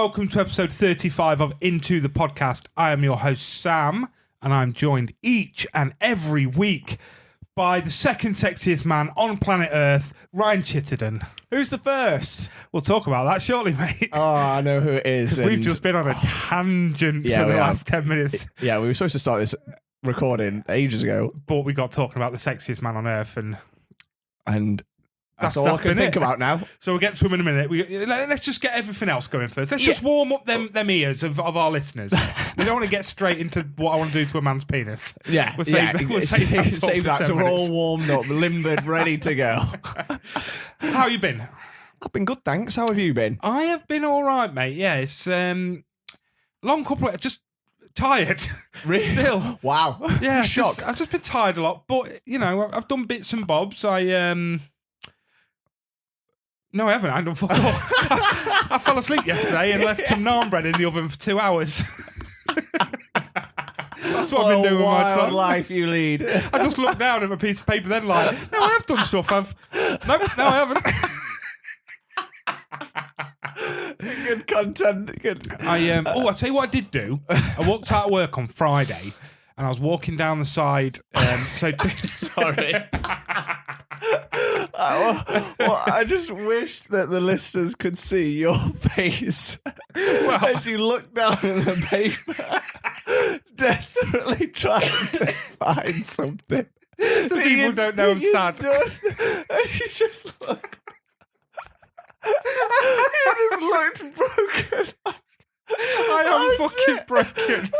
welcome to episode 35 of Into the Podcast. I am your host, Sam, and I'm joined each and every week by the second sexiest man on planet Earth, Ryan Chittenden. Who's the first? We'll talk about that shortly, mate. Oh, I know who it is. We've just been on a tangent for the last 10 minutes. Yeah, we were supposed to start this recording ages ago. But we got talking about the sexiest man on Earth, and that's all I can think about now. So we'll get to him in a minute. Let's just get everything else going first. Let's just warm up them ears of our listeners. We don't want to get straight into what I want to do to a man's penis. Yeah, we'll save that till we're all warmed up, limbered, ready to go. How you been? I've been good, thanks. How have you been? I have been all right, mate. Yeah, it's long couple of just tired. Really? Still. Wow. Yeah, shock. I've just been tired a lot, but you know, I've done bits and bobs. No, I haven't. I don't fuck all. I fell asleep yesterday and left some naan bread in the oven for 2 hours. That's what I've been doing with my time. Wild life you lead. I just looked down at my piece of paper, then like, no, I have done stuff. No, I haven't. Good content. Good. I tell you what I did do. I walked out of work on Friday, and I was walking down the side. Sorry. I just wish that the listeners could see your face as you look down at the paper, desperately trying to find something. So people don't know I'm sad. And you just look. You just looked broken. I am fucking broken.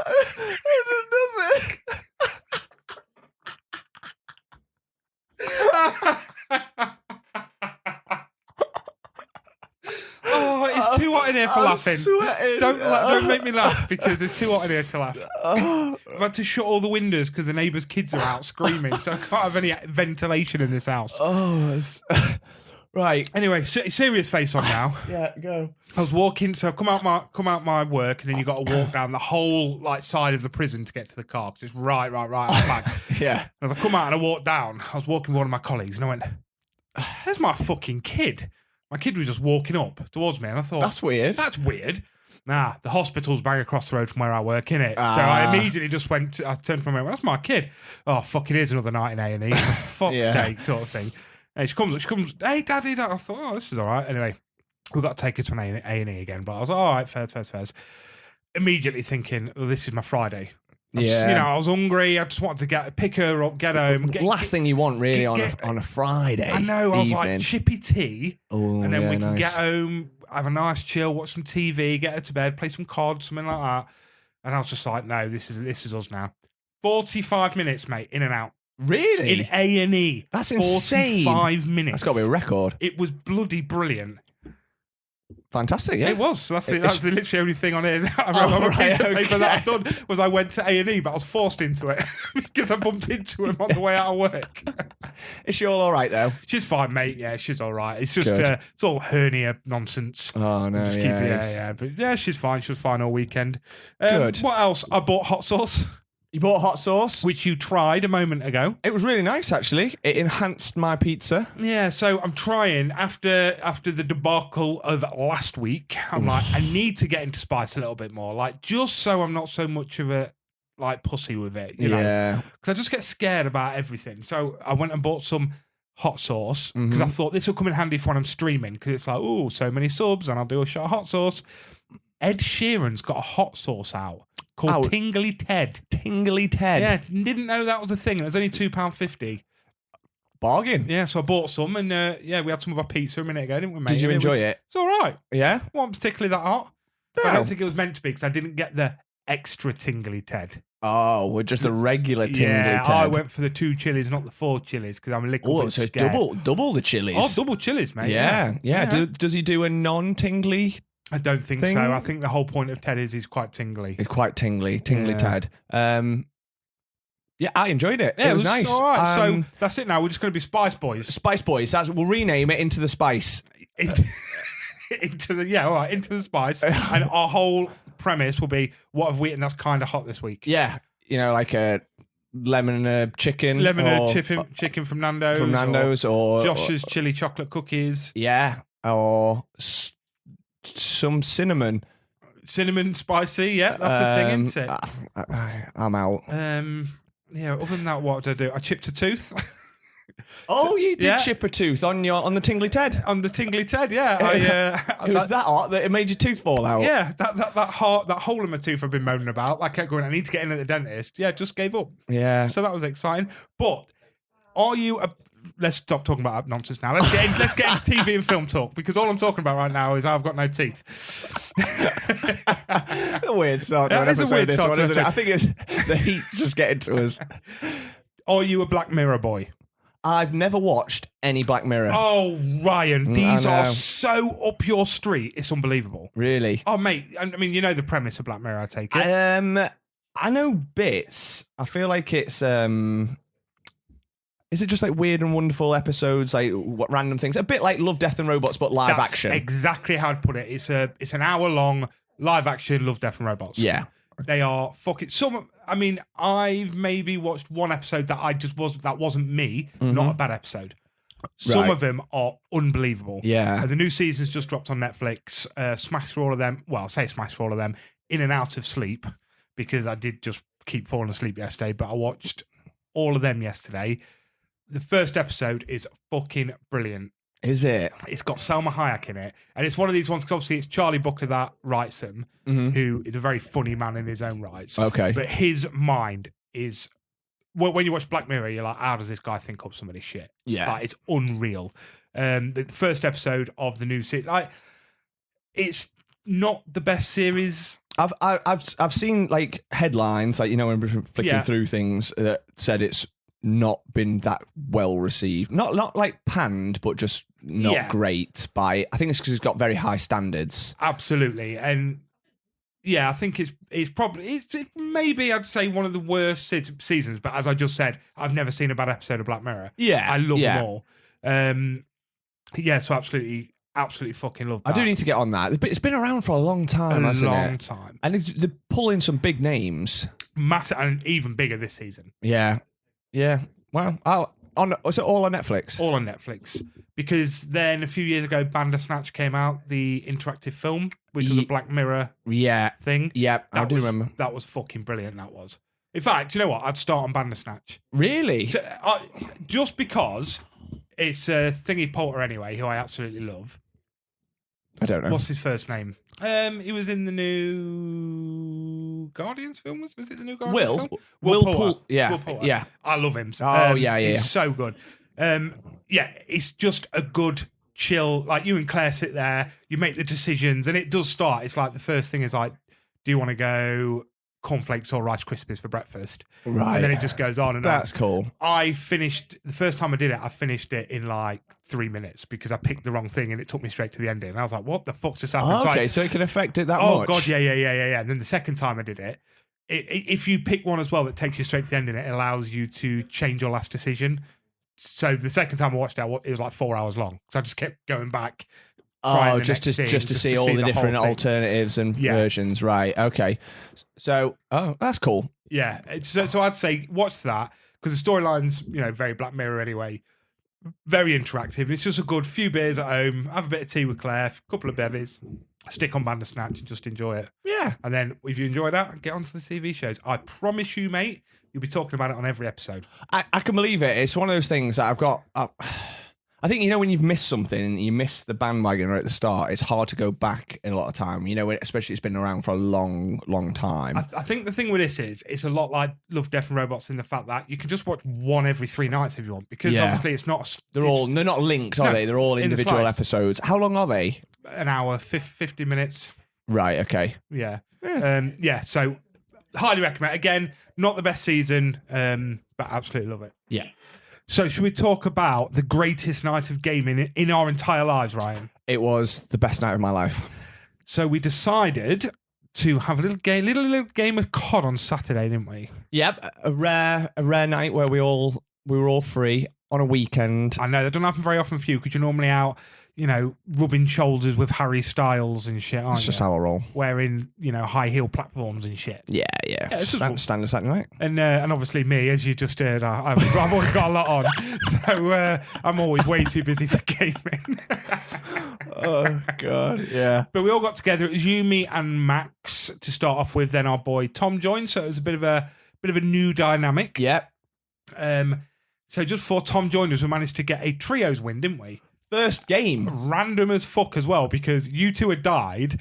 Oh, it's too hot in here for laughing. Sweating. Don't make me laugh because it's too hot in here to laugh. I've had to shut all the windows because the neighbours' kids are out screaming, so I can't have any ventilation in this house. Right. Anyway, serious face on now. Yeah, go. I was walking, so I've come out my work, and then you got to walk down the whole side of the prison to get to the car because it's right at the back. Yeah. And as I come out and I walked down, I was walking with one of my colleagues, and I went, "There's my fucking kid." My kid was just walking up towards me, and I thought, That's weird. That's weird. Nah, the hospital's bang across the road from where I work, innit? So I immediately just I turned to my mate, well, that's my kid. Oh, fuck, it is another night in A&E, for fuck's sake, sort of thing. And she comes, hey, daddy. I thought, oh, this is all right. Anyway, we've got to take her to an A&E again. But I was like, all right, fairs. Immediately thinking, well, this is my Friday. I was hungry. I just wanted to pick her up, get home. Last thing you want, really, on a Friday. I know. I was like, chippy tea. Oh, and then we can nice. get home, have a nice chill, watch some TV, get her to bed, play some cards, something like that. And I was just like, no, this is us now. 45 minutes, mate, in and out. Really? In A&E. That's insane. 45 minutes. That's got to be a record. It was bloody brilliant. Fantastic, yeah. It was. That's the literally only thing on here that I wrote on a piece of paper that I've done was I went to A&E, but I was forced into it because I bumped into him on the way out of work. Is she all right, though? She's fine, mate. Yeah, she's all right. It's just it's all hernia nonsense. Oh, no, just But yeah, she's fine. She was fine all weekend. Good. What else? I bought hot sauce. You bought hot sauce? Which you tried a moment ago. It was really nice, actually. It enhanced my pizza. Yeah, so I'm trying, after the debacle of last week, I'm like, I need to get into spice a little bit more. Like, just so I'm not so much of a, pussy with it, you know? Yeah. Because I just get scared about everything. So I went and bought some hot sauce because I thought this will come in handy for when I'm streaming because it's like, oh, so many subs and I'll do a shot of hot sauce. Ed Sheeran's got a hot sauce out called Tingly Ted. Tingly Ted. Yeah, didn't know that was a thing. It was only £2.50. Bargain. Yeah, so I bought some and we had some of our pizza a minute ago, didn't we, mate? Did you enjoy it? It's all right. Yeah? It wasn't particularly that hot. No. I don't think it was meant to be because I didn't get the extra Tingly Ted. Oh, we're just a regular Tingly Ted. I went for the 2 chilies, not the 4 chilies because I'm a little bit scared. Double the chilies. Oh, double chilies, mate. Yeah. Does he do a non-tingly? I don't think thing? so. I think the whole point of Ted is he's quite tingly. It's quite tingly Ted. Yeah, I enjoyed it. Yeah, it was nice. All right, so that's it now. We're just going to be Spice Boys. Spice Boys. We'll rename it Into the Spice. Into the Spice. And our whole premise will be, what have we eaten that's kind of hot this week? Yeah, like a lemon and a chicken. Chicken from Nando's. From Nando's or Josh's chili chocolate cookies. Yeah, or some cinnamon. Cinnamon spicy, yeah, that's the thing, isn't it? I'm out. Yeah, other than that, what did I do? I chipped a tooth. Oh, you did chip a tooth on the tingly Ted. On the tingly Ted, yeah. It was that hot that it made your tooth fall out. Yeah, that hole in my tooth I've been moaning about. I kept going, I need to get in at the dentist. Yeah, just gave up. Yeah. So that was exciting. But are you let's stop talking about that nonsense now. Let's get into TV and film talk, because all I'm talking about right now is I've got no teeth. A weird start to an It's a episode, weird this start one, to isn't an it? I think it's the heat just getting to us. Are you a Black Mirror boy? I've never watched any Black Mirror. Oh, Ryan, these are so up your street. It's unbelievable. Really? Oh, mate. I mean, you know the premise of Black Mirror, I take it. I know bits. I feel like it's is it just like weird and wonderful episodes, like what random things? A bit like Love, Death and Robots, but live That's action. Exactly how I'd put it. It's an hour long live action Love, Death and Robots. Yeah. They are fucking I've maybe watched one episode that wasn't me, not a bad episode. Some of them are unbelievable. Yeah. The new season's just dropped on Netflix. Smashed through all of them. Well, I say smashed through all of them in and out of sleep, because I did just keep falling asleep yesterday, but I watched all of them yesterday. The first episode is fucking brilliant. Is it? It's got Selma Hayek in it. And it's one of these ones, because obviously it's Charlie Booker that writes them, who is a very funny man in his own rights. Okay. But his mind is... Well, when you watch Black Mirror, you're like, how does this guy think up some of this shit? Yeah. Like, it's unreal. The first episode of the new series... Like, it's not the best series... I've seen like headlines, like, you know, when we're flicking through things that said it's not been that well received. Not like panned, but just not great by. I think it's because it's got very high standards. Absolutely, and yeah, I think it's probably maybe I'd say one of the worst seasons. But as I just said, I've never seen a bad episode of Black Mirror. Yeah, I love them all. So absolutely fucking love that. I do need to get on that. But it's been around for a long time, hasn't it? A long time. And they're pulling some big names. Massive, and even bigger this season. Yeah. Yeah. Well, is it all on Netflix? All on Netflix. Because then a few years ago, Bandersnatch came out, the interactive film, which was a Black Mirror thing. Yeah, I do remember. That was fucking brilliant, that was. In fact, you know what? I'd start on Bandersnatch. Really? So, just because it's Thingy Poulter anyway, who I absolutely love. I don't know. What's his first name? He was in the new Guardians film. Was it the new Guardians film? Will Poulter. Yeah. Yeah. I love him. He's so good. It's just a good chill. Like, you and Claire sit there, you make the decisions, and it does start. It's like the first thing is like, do you want to go cornflakes or Rice Krispies for breakfast? Right. And then it just goes on and That's cool. I finished, the first time I did it, I finished it in like 3 minutes because I picked the wrong thing and it took me straight to the ending. And I was like, what the fuck just happened? Oh, okay, so it can affect it that much. Oh, God, yeah. And then the second time I did it, if you pick one as well that takes you straight to the ending, it allows you to change your last decision. So the second time I watched it, it was like 4 hours long. So I just kept going back. Oh, just to see all the different alternatives and versions, right? Okay, so that's cool. Yeah, so I'd say watch that, because the storyline's very Black Mirror anyway, very interactive. It's just a good few beers at home, have a bit of tea with Claire, a couple of bevies, stick on Bandersnatch and just enjoy it. Yeah, and then if you enjoy that, get onto the TV shows. I promise you, mate, you'll be talking about it on every episode. I can believe it. It's one of those things that I've got. I think, when you've missed something and you miss the bandwagon right at the start, it's hard to go back in a lot of time, especially it's been around for a long, long time. I think the thing with this is it's a lot like Love, Death and Robots in the fact that you can just watch one every 3 nights if you want, because obviously it's not... They're not linked, are they? They're all individual episodes. How long are they? An hour, 50 minutes. Right, okay. Yeah. So highly recommend. Again, not the best season, but absolutely love it. Yeah. So should we talk about the greatest night of gaming in our entire lives, Ryan? It was the best night of my life. So we decided to have a little game of COD on Saturday, didn't we? Yep, a rare night where we were all free on a weekend. I know that doesn't happen very often for you, because you're normally out, rubbing shoulders with Harry Styles and shit, aren't It's just you? how I roll. Wearing, high heel platforms and shit. Yeah. it's just Standard Saturday night. And obviously me, as you just heard, I've always got a lot on. So I'm always way too busy for gaming. Oh, God. Yeah. But we all got together. It was you, me, and Max to start off with. Then our boy Tom joined. So it was a bit of a new dynamic. Yep. So just before Tom joined us, we managed to get a trios win, didn't we? First game. Random as fuck as well, because you two had died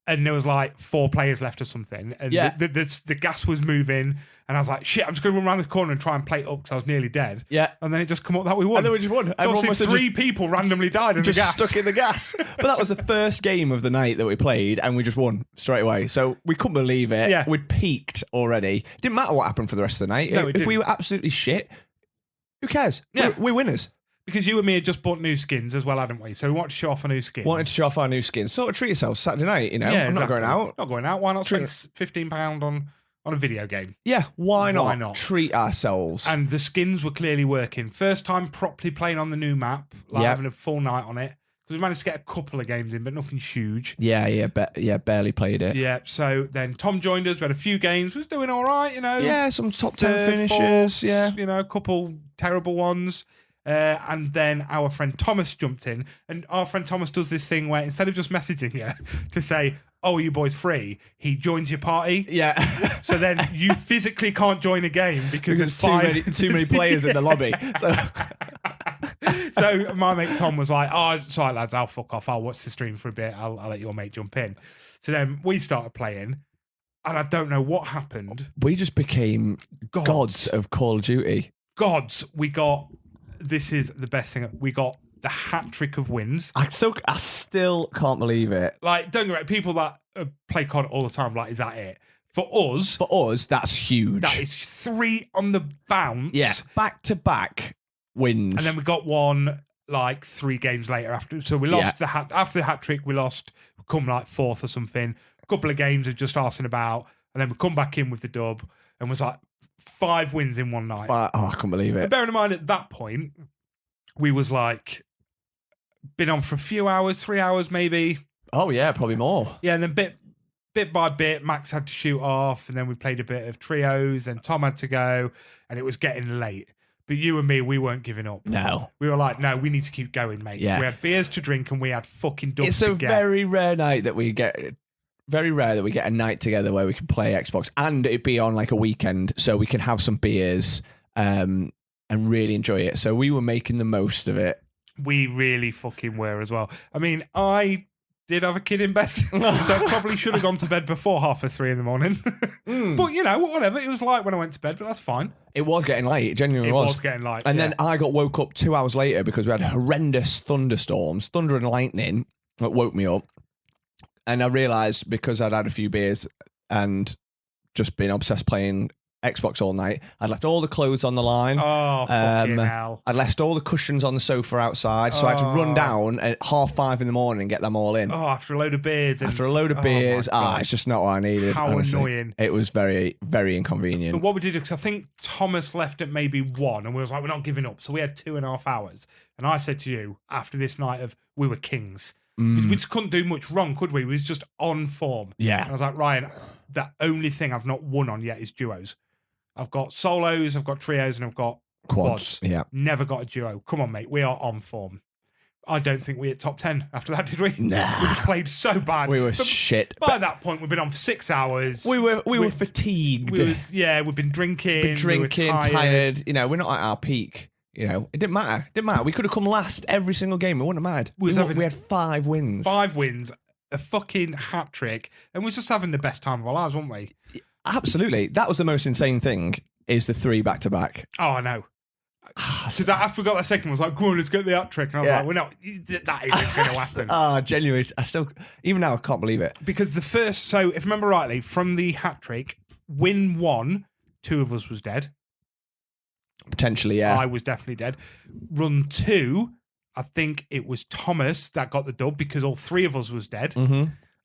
and there was like 4 players left or something. And the gas was moving. And I was like, shit, I'm just going to run around the corner and try and play it up because I was nearly dead. Yeah. And then it just come up that we won. And then we just won. So obviously 3 people randomly died in the gas. Stuck in the gas. But that was the first game of the night that we played, and we just won straight away. So we couldn't believe it. Yeah. We'd peaked already. Didn't matter what happened for the rest of the night. No, if we were absolutely shit, who cares? Yeah. We're winners. Because you and me had just bought new skins as well, hadn't we? So we wanted to show off our new skins. Wanted to show off our new skins. Sort of treat yourselves Saturday night, Yeah, I'm exactly. not going out. Not going out. Why not spend £15 on a video game? Yeah, why not? Why not? Treat ourselves. And the skins were clearly working. First time properly playing on the new map, having a full night on it. Because we managed to get a couple of games in, but nothing huge. Yeah, barely played it. Yeah, so then Tom joined us. We had a few games. We was doing all right, Yeah, some top 10 Third, finishes. fourths, a couple terrible ones. And then our friend Thomas jumped in, and our friend Thomas does this thing where instead of just messaging you to say, "Oh, are you boys free?" he joins your party. Yeah. So then you physically can't join a game because there's too many players in the lobby. So So my mate Tom was like, "Oh, it's all right, lads, I'll fuck off. I'll watch the stream for a bit. I'll let your mate jump in." So then we started playing, and I don't know what happened. we just became gods of Call of Duty. We got. This is the best thing. We got the hat trick of wins. I still can't believe it. Like, don't get me wrong, people that play COD all the time, like, is that it? For us, that's huge. that is 3 on the bounce. Yeah, back to back wins. And then we got one like 3 games later after. So we lost after the hat trick. We come like 4th or something. A couple of games of just arsing about, and then we come back in with the dub and was like 5 wins in one night. I can't believe it. And bearing in mind at that point, we was like been on for a few hours, 3 hours maybe. Oh yeah, probably more. Yeah, and then bit by bit, Max had to shoot off, and then we played a bit of trios, and Tom had to go, and it was getting late. But you and me, we weren't giving up. No. We were like, no, we need to keep going, mate. Yeah. We had beers to drink, and we had fucking dubs It's to a get. very rare night that we get. Very rare that we get a night together where we can play Xbox and it be on like a weekend, so we can have some beers and really enjoy it. So we were making the most of it. We really fucking were as well. I mean, I did have a kid in bed, so I probably should have gone to bed before 3:30 in the morning. But whatever. It was light when I went to bed, but that's fine. It was getting late. It genuinely was. It was getting light. And then I got woke up 2 hours later because we had horrendous thunderstorms, thunder and lightning that woke me up. And I realised because I'd had a few beers and just been obsessed playing Xbox all night, I'd left all the clothes on the line. Oh, fucking hell. I'd left all the cushions on the sofa outside, so I had to run down at 5:30 in the morning and get them all in. Oh, after a load of beers. After a load of beers. It's just not what I needed. How honestly. annoying. It was very, very inconvenient. But what we did, because I think Thomas left at maybe 1, and we was like, we're not giving up. So we had 2.5 hours. And I said to you, after this night of we were kings, we just couldn't do much wrong, could we? We was just on form. Yeah. And I was like, Ryan, the only thing I've not won on yet is duos. I've got solos, I've got trios, and I've got quads. Yeah. Never got a duo. Come on, mate. We are on form. I don't think we hit top 10 after that, did we? Nah. We just played so bad. We were shit. By that point, we've been on for 6 hours. We were fatigued. We've been drinking. Drinking, we were tired. We're not at our peak. It didn't matter. We could have come last every single game. It wouldn't have mattered. We had 5 wins. 5 wins, a fucking hat trick, and we're just having the best time of our lives, weren't we? Absolutely. That was the most insane thing, is the 3 back-to-back. Oh, I know. Because after we got that second, I was like, go on, let's get the hat trick. And I was like, we're not, that isn't going to happen. Genuinely, even now, I can't believe it. Because the first, so if I remember rightly, from the hat trick, win 1, 2 of us was dead. Potentially, yeah. I was definitely dead. Run 2, I think it was Thomas that got the dub because all 3 of us was dead. Mm-hmm.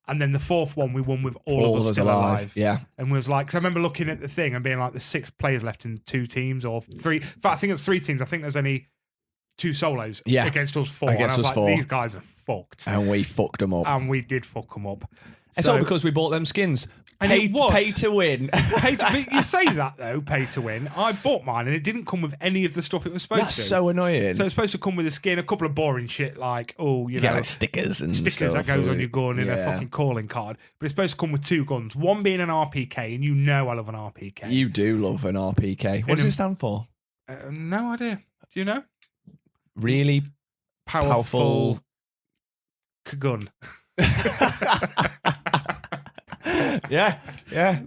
And then the 4th one, we won with all of us still alive. Yeah. And was like, because I remember looking at the thing and being like, there's 6 players left in 2 teams or 3. In fact, I think it's 3 teams. I think there's only 2 solos Yeah. against us 4. Against and I was us like, 4. these guys are fucked. And we fucked them up. And we did fuck them up. It's all because we bought them skins. And Pay, it was. pay to win. But you say that, though, pay to win. I bought mine, and it didn't come with any of the stuff it was supposed to. That's so annoying. So it's supposed to come with a skin, a couple of boring shit like, you get know, like stickers and stickers stuff, that goes on your gun in a yeah. fucking calling card. But it's supposed to come with 2 guns, one being an RPK, and you know I love an RPK. You do love an RPK. What does it stand for? No idea. Do you know? Really Powerful gun. yeah,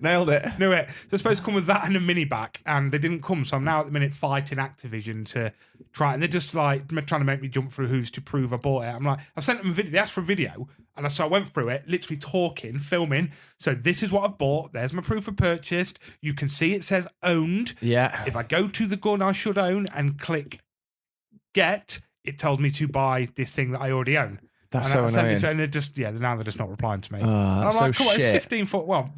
nailed it. No, it. They're supposed to come with that and a mini back, and they didn't come. So I'm now at the minute fighting Activision to try, and they're just like trying to make me jump through hoops to prove I bought it. I'm like, I've sent them a video. They asked for a video, and so I went through it, literally talking, filming. So this is what I've bought. There's my proof of purchase. You can see it says owned. Yeah. If I go to the gun I should own and click get, it tells me to buy this thing that I already own. That's so annoying. And now they're just not replying to me. That's I'm like, so come on, shit. it's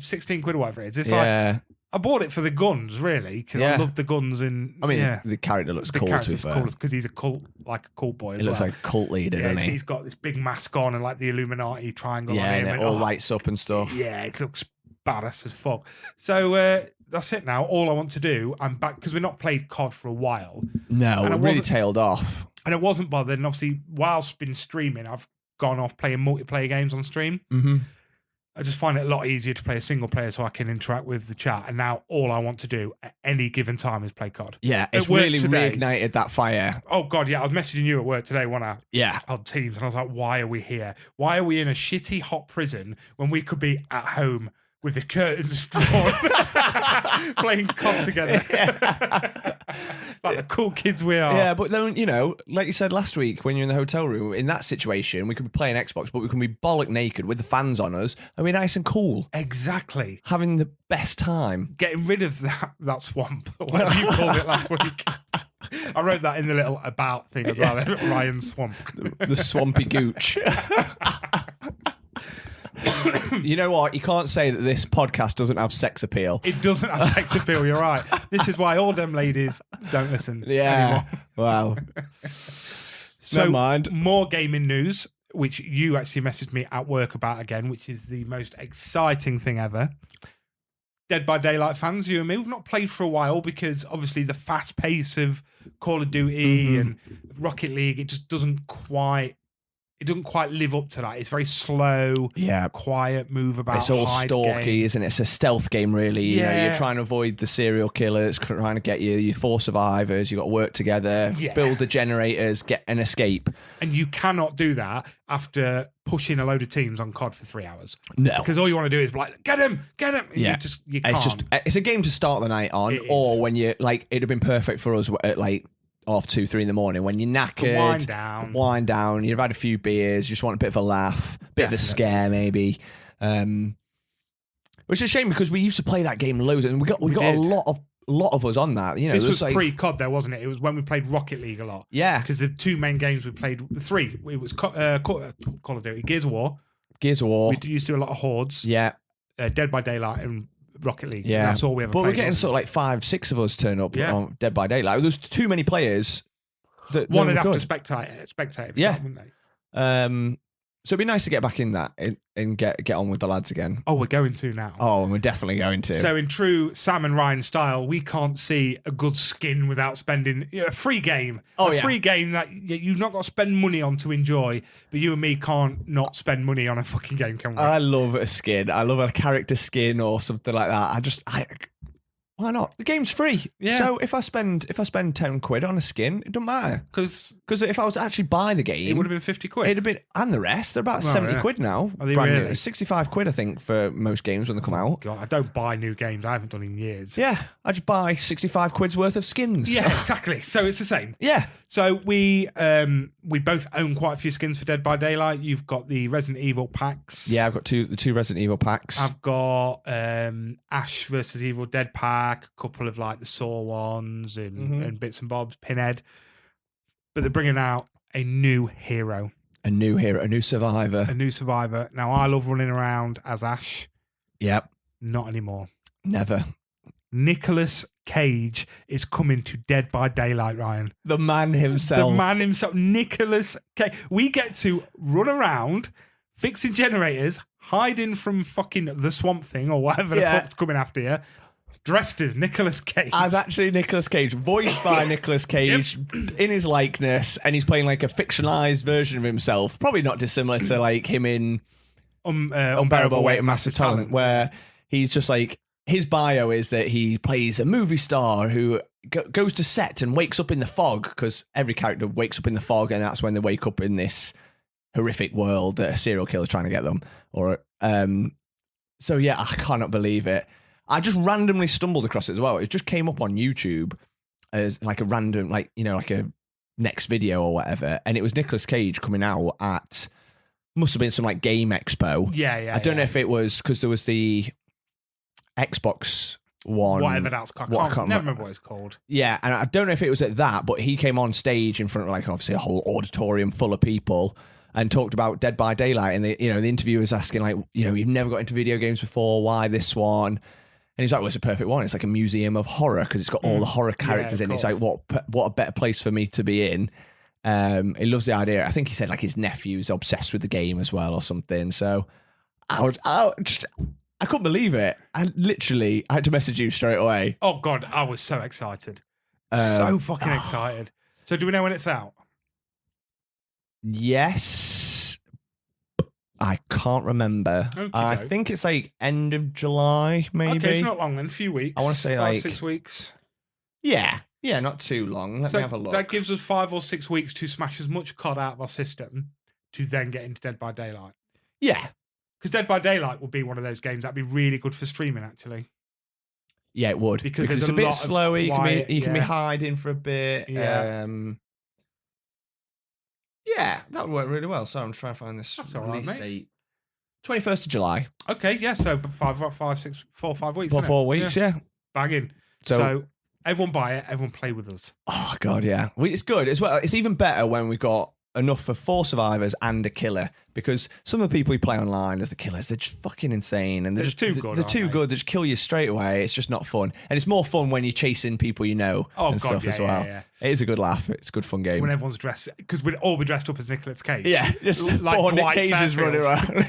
16 quid or whatever it is. It's Yeah. like, I bought it for the guns, really, because I love the guns. And I mean, the character looks cool, to be fair. because he's a cult boy as He looks well. like a cult leader, Yeah, doesn't he? he's got this big mask on and like the Illuminati triangle Yeah, on him. and it all lights up and stuff. Yeah, it looks badass as fuck. So that's it now. All I want to do, I'm back, because we've not played COD for a while. No, And it I really wasn't- tailed off. And it wasn't bothered. And obviously, whilst been streaming, I've gone off playing multiplayer games on stream. Mm-hmm. I just find it a lot easier to play a single player so I can interact with the chat. And now all I want to do at any given time is play COD. Yeah, At it's work really today- reignited that fire. Oh, God, yeah. I was messaging you at work today Yeah. on Teams, and I was like, why are we here? Why are we in a shitty, hot prison when we could be at home with the curtains drawn, playing COD together? Like the cool kids we are. Yeah, but then, like you said last week when you're in the hotel room, in that situation, we could be playing Xbox, but we can be bollock naked with the fans on us and be nice and cool. Exactly. Having the best time. Getting rid of that swamp, whatever you called it last week. I wrote that in the little about thing as well, Ryan's swamp. The swampy gooch. You know what? You can't say that this podcast doesn't have sex appeal. It doesn't have sex appeal, you're right. This is why all them ladies don't listen Yeah. anymore. Wow. So, Never mind. more gaming news, which you actually messaged me at work about again, which is the most exciting thing ever. Dead by Daylight fans, you and me, we've not played for a while because obviously the fast pace of Call of Duty and Rocket League, it just doesn't quite live up to that. It's very slow, quiet move about. It's all stalky, game. isn't it? It's a stealth game, really. Yeah. You're trying to avoid the serial killer that's trying to get you. You're 4 survivors. You've got to work together, build the generators, get an escape. And you cannot do that after pushing a load of teams on COD for 3 hours. No. Because all you want to do is be like, get him. And Yeah. you can't. It's a game to start the night on, or when you it'd have been perfect for us at 2-3 in the morning when you're knackered, wind down, you've had a few beers, you just want a bit of a laugh, bit of a scare maybe, which is a shame because we used to play that game loads and we got a lot of us on that. This was pre-COD though, wasn't it? It was when we played Rocket League a lot. Yeah, because the 2 main games we played, 3, it was Call of Duty, Gears of War. We used to do a lot of Hordes. Yeah, Dead by Daylight and Rocket League. Yeah, that's all we ever played. But we're getting wasn't 5-6 of us turn up on Dead by Daylight. There's too many players. One would have to spectate. Yeah. Wouldn't they? So it'd be nice to get back in that and get on with the lads again. Oh, we're going to now. Oh, we're definitely going to. So in true Sam and Ryan style, we can't see a good skin without spending a free game. Free game that you've not got to spend money on to enjoy, but you and me can't not spend money on a fucking game, can we? I love a skin. I love a character skin or something like that. Why not? The game's free. Yeah. So if I spend 10 quid on a skin, it doesn't matter. Because if I was to actually buy the game, it would have been 50 quid. It'd have been, and the rest, they're about 70 quid now. Are they brand really? new. 65 quid, I think, for most games when they come out. God, I don't buy new games. I haven't done in years. Yeah, I just buy 65 quid's worth of skins. Yeah, exactly. So it's the same. Yeah. So we both own quite a few skins for Dead by Daylight. You've got the Resident Evil packs. Yeah, I've got the two Resident Evil packs. I've got Ash versus Evil Dead pack, a couple of like the Saw ones and bits and bobs, Pinhead. But they're bringing out a new hero. A new survivor. A new survivor. Now, I love running around as Ash. Yep. Not anymore. Never. Nicolas Cage is coming to Dead by Daylight, Ryan. The man himself. The man himself, Nicolas Cage. We get to run around fixing generators, hiding from fucking the Swamp Thing or whatever the fuck's coming after you, dressed as Nicolas Cage. As actually Nicolas Cage, voiced by Nicolas Cage in his likeness, and he's playing like a fictionalized version of himself. Probably not dissimilar to like him in Unbearable Weight of Massive Talent, where he's just like, his bio is that he plays a movie star who goes to set and wakes up in the fog, because every character wakes up in the fog, and that's when they wake up in this horrific world that a serial killer's trying to get them. So yeah, I cannot believe it. I just randomly stumbled across it as well. It just came up on YouTube as like a random, like, you know, like a next video or whatever, and it was Nicolas Cage coming out at, must have been some like game expo. Yeah. I don't know if it was because there was the Xbox one, whatever that's called. I can't remember what it's called. Yeah, and I don't know if it was at that, but he came on stage in front of like obviously a whole auditorium full of people and talked about Dead by Daylight, and the interviewer was asking like, you've never got into video games before, why this one? And he's like, well, it's a perfect one. It's like a museum of horror because it's got all the horror characters in. It's like, what a better place for me to be in. He loves the idea. I think he said like his nephew's obsessed with the game as well or something. So I couldn't believe it. I had to message you straight away. Oh God, I was so excited. So fucking excited. So do we know when it's out? Yes. I can't remember. I think it's like end of July, maybe. Okay, it's not long then, a few weeks. I want to say 6 weeks. Yeah, not too long. Let me have a look. That gives us 5 or 6 weeks to smash as much COD out of our system to then get into Dead by Daylight. Yeah. Because Dead by Daylight will be one of those games that'd be really good for streaming, actually. Yeah, it would. Because it's a bit slower. You can be hiding for a bit. Yeah. Yeah, that would work really well. So I'm trying to find this. That's all right, mate. 21st of July. Okay, yeah. So 4 or 5 weeks. 4 weeks, yeah. Banging. So everyone buy it. Everyone play with us. Oh God, yeah. It's good as well. It's even better when we've got enough for 4 survivors and a killer, because some of the people who play online as the killers, they're just fucking insane, and they're just too good. They're too good. They just kill you straight away. It's just not fun, and it's more fun when you're chasing people stuff as well. Yeah. It is a good laugh. It's a good fun game. When everyone's dressed, because we'd all be dressed up as Nicolas Cage. Yeah, just like Nick Cage's running around.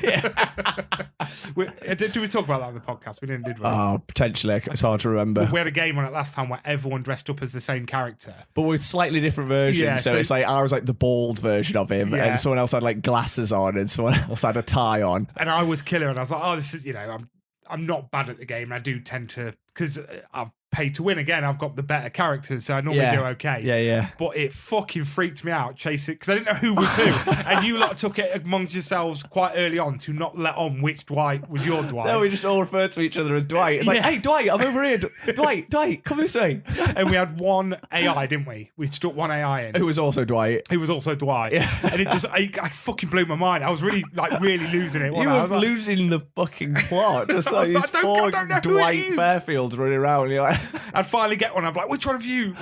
Did we talk about that on the podcast? We didn't, did we? Oh, potentially. It's hard to remember. We had a game on it last time where everyone dressed up as the same character, but with slightly different versions. Yeah, so it's like I was like the bald version of him, and someone else had like glasses on, and someone else had a tie on. And I was killer, and I was like, oh, this is, I'm not bad at the game. And I do tend to, because I've paid to win again. I've got the better characters, so I normally do okay. Yeah. But it fucking freaked me out chasing, because I didn't know who was who. And you lot took it amongst yourselves quite early on to not let on which Dwight was your Dwight. No, we just all referred to each other as Dwight. It's like, hey, Dwight, I'm over here. Dwight, come this way. And we had one AI, didn't we? We stuck one AI in. Who was also Dwight. Yeah. And it just, I fucking blew my mind. I was really losing it. You were losing the fucking plot. Just like these four Dwight Fairfields running around. You're like, I'd finally get one. I'm like, which one of you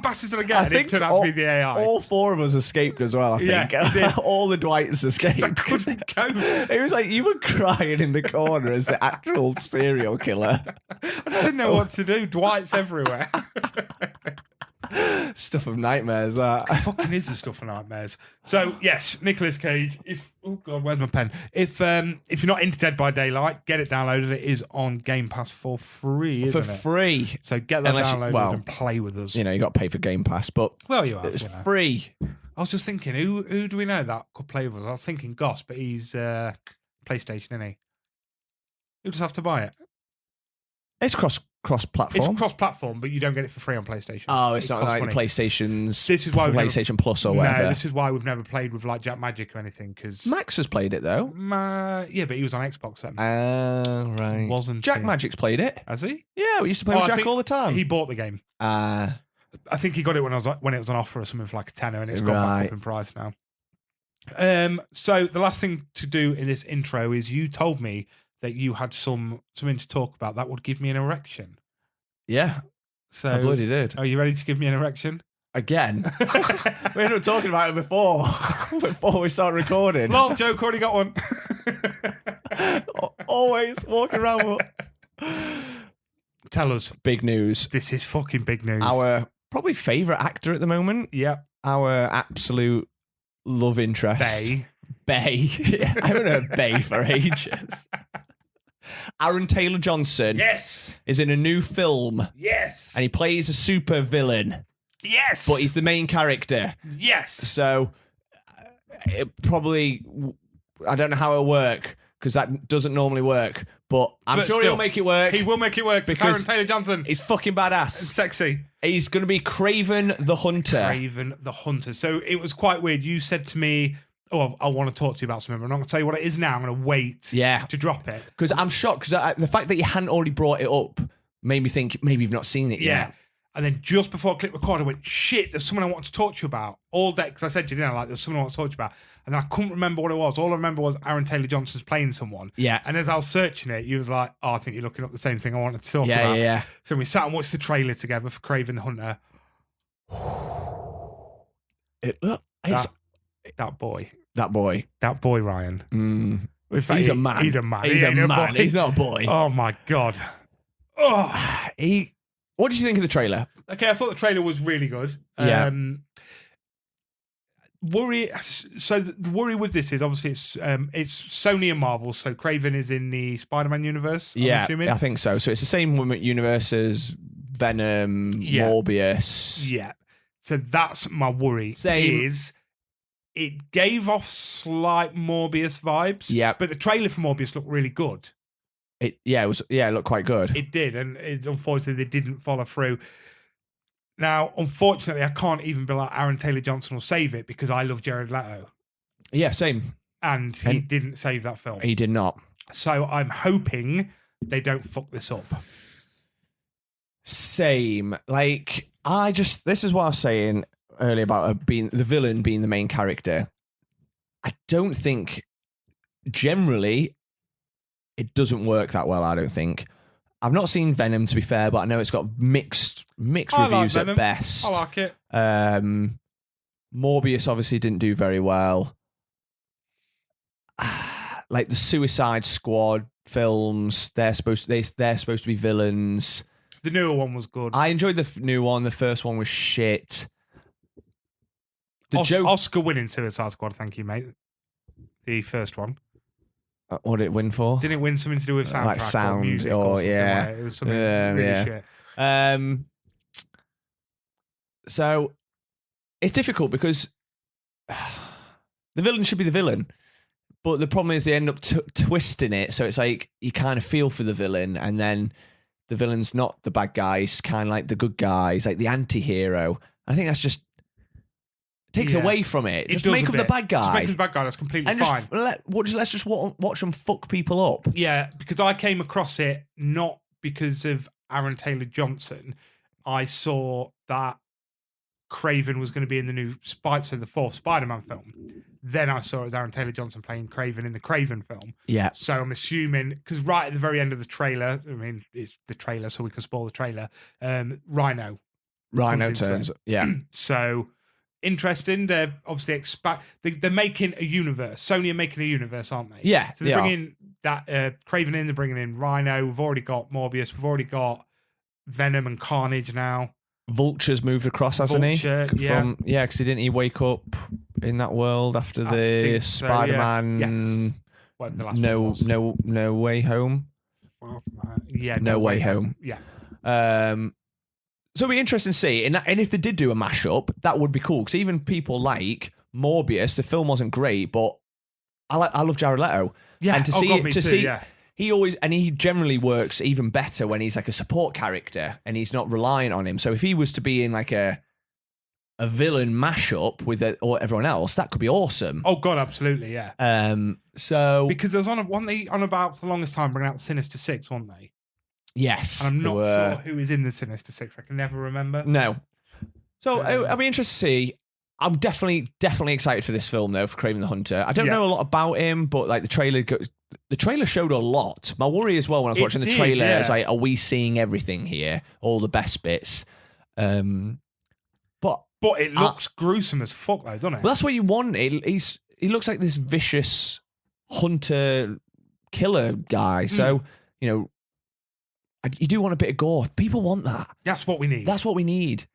bastards did I get? And it turned out to be the AI. All 4 of us escaped as well, I think. Yeah, all the Dwights escaped. I couldn't cope. It was like you were crying in the corner as the actual serial killer. I just didn't know what to do. Dwight's everywhere. Stuff of nightmares, that. It fucking is the stuff of nightmares. So, yes, Nicolas Cage. Oh God, where's my pen? If you're not into Dead by Daylight, get it downloaded. It is on Game Pass for free, isn't it? For free. So get that downloaded and play with us. You got to pay for Game Pass, but it's free. I was just thinking, who do we know that could play with us? I was thinking Goss, but he's PlayStation, isn't he? You'll just have to buy it. It's cross-platform. It's cross-platform, but you don't get it for free on PlayStation. Oh, it's not like PlayStation Plus or whatever. No, this is why we've never played with like Jack Magic or anything. Because Max has played it though. Yeah, but he was on Xbox then. Right. Wasn't Jack Magic's played it? Has he? Yeah, we used to play with Jack all the time. He bought the game. I think he got it when it was on offer or something for like a tenner, and it's gone back up in price now. So the last thing to do in this intro is you told me that you had something to talk about that would give me an erection. Yeah. So I bloody did. Are you ready to give me an erection? Again? We ended up talking about it before we start recording. Lol, joke, already got one. Always walking around. Tell us. Big news. This is fucking big news. Our probably favourite actor at the moment. Yeah. Our absolute love interest. Bay. I haven't heard Bay for ages. Aaron Taylor Johnson. Yes. Is in a new film. Yes. And he plays a super villain. Yes. But he's the main character. Yes. So it probably, I don't know how it'll work because that doesn't normally work. But I'm sure he'll make it work. He will make it work because Aaron Taylor Johnson. He's fucking badass. And sexy. He's going to be Kraven the Hunter. Kraven the Hunter. So it was quite weird. You said to me, I want to talk to you about something. I'm not going to tell you what it is now. I'm going to wait to drop it. Because I'm shocked because the fact that you hadn't already brought it up made me think maybe you've not seen it yet. And then just before I clicked record, I went, shit, there's someone I want to talk to you about. All day, because I said to you, there's someone I want to talk to you about. And then I couldn't remember what it was. All I remember was Aaron Taylor Johnson's playing someone. Yeah. And as I was searching it, you was like, I think you're looking up the same thing I wanted to talk about. Yeah. So we sat and watched the trailer together for Kraven the Hunter. That boy. That boy, Ryan. In fact, he's a man. He's a man. He's a man. He's not a boy. Oh, my God. Oh. What did you think of the trailer? Okay, I thought the trailer was really good. Yeah. So the worry with this is obviously it's Sony and Marvel. So Kraven is in the Spider-Man universe. I think so. So it's the same universe as Venom, Morbius. Yeah. So that's my worry. Is it gave off slight Morbius vibes. Yeah. But the trailer for Morbius looked really good. It looked quite good. It did, and unfortunately they didn't follow through. Now, unfortunately, I can't even be like Aaron Taylor Johnson will save it because I love Jared Leto. Yeah, same. And he didn't save that film. He did not. So I'm hoping they don't fuck this up. Same. Like, this is what I was saying earlier about being the villain being the main character. I don't think generally it doesn't work that well, I don't think. I've not seen Venom, to be fair, but I know it's got mixed reviews at best. I like it. Morbius obviously didn't do very well. Like the Suicide Squad films, they're supposed to be villains. The newer one was good. I enjoyed the new one. The first one was shit. Oscar-winning Suicide Squad, thank you, mate. The first one. What did it win for? Didn't it win something to do with soundtrack like sound or music or something? yeah. Like it was something really shit. So it's difficult because the villain should be the villain, but the problem is they end up twisting it. So it's like you kind of feel for the villain, and then the villain's not the bad guys, kind of like the good guys, like the anti-hero. I think that's just takes away from it. Just make him the bad guy. Just make him the bad guy. That's completely fine. Let's just watch them fuck people up. Yeah, because I came across it not because of Aaron Taylor Johnson. I saw that Kraven was going to be in the new the fourth Spider-Man film. Then I saw it was Aaron Taylor Johnson playing Kraven in the Kraven film. Yeah. So I'm assuming, because right at the very end of the trailer, I mean, it's the trailer, so we can spoil the trailer. Rhino turns. Yeah. So interesting. They're obviously they're making a universe. Sony are making a universe, aren't they? Yeah. So they're bringing that Kraven in. They're bringing in Rhino. We've already got Morbius. We've already got Venom and Carnage now. Vulture's moved across, hasn't he? Yeah. Because didn't he wake up in that world after the Spider-Man? Yes. The last no Way Home. No Way Home. Yeah. So it'd be interesting to see, and if they did do a mashup, that would be cool. Because even people like Morbius, the film wasn't great, but I love Jared Leto. Yeah, and he generally works even better when he's like a support character and he's not reliant on him. So if he was to be in like a villain mashup with everyone else, that could be awesome. Oh God, absolutely, yeah. Because there was one they on about for the longest time bringing out the Sinister Six, weren't they? Yes, and I'm not sure who is in the Sinister Six. I can never remember. No. So I'll be interested to see. I'm definitely excited for this film though, for Kraven the Hunter. I don't know a lot about him, but like the trailer showed a lot. My worry as well when I was watching the trailer is like, are we seeing everything here? All the best bits. But it looks gruesome as fuck though, doesn't it? Well, that's what you want. He looks like this vicious hunter killer guy. So, You do want a bit of gore. People want that. That's what we need. That's what we need.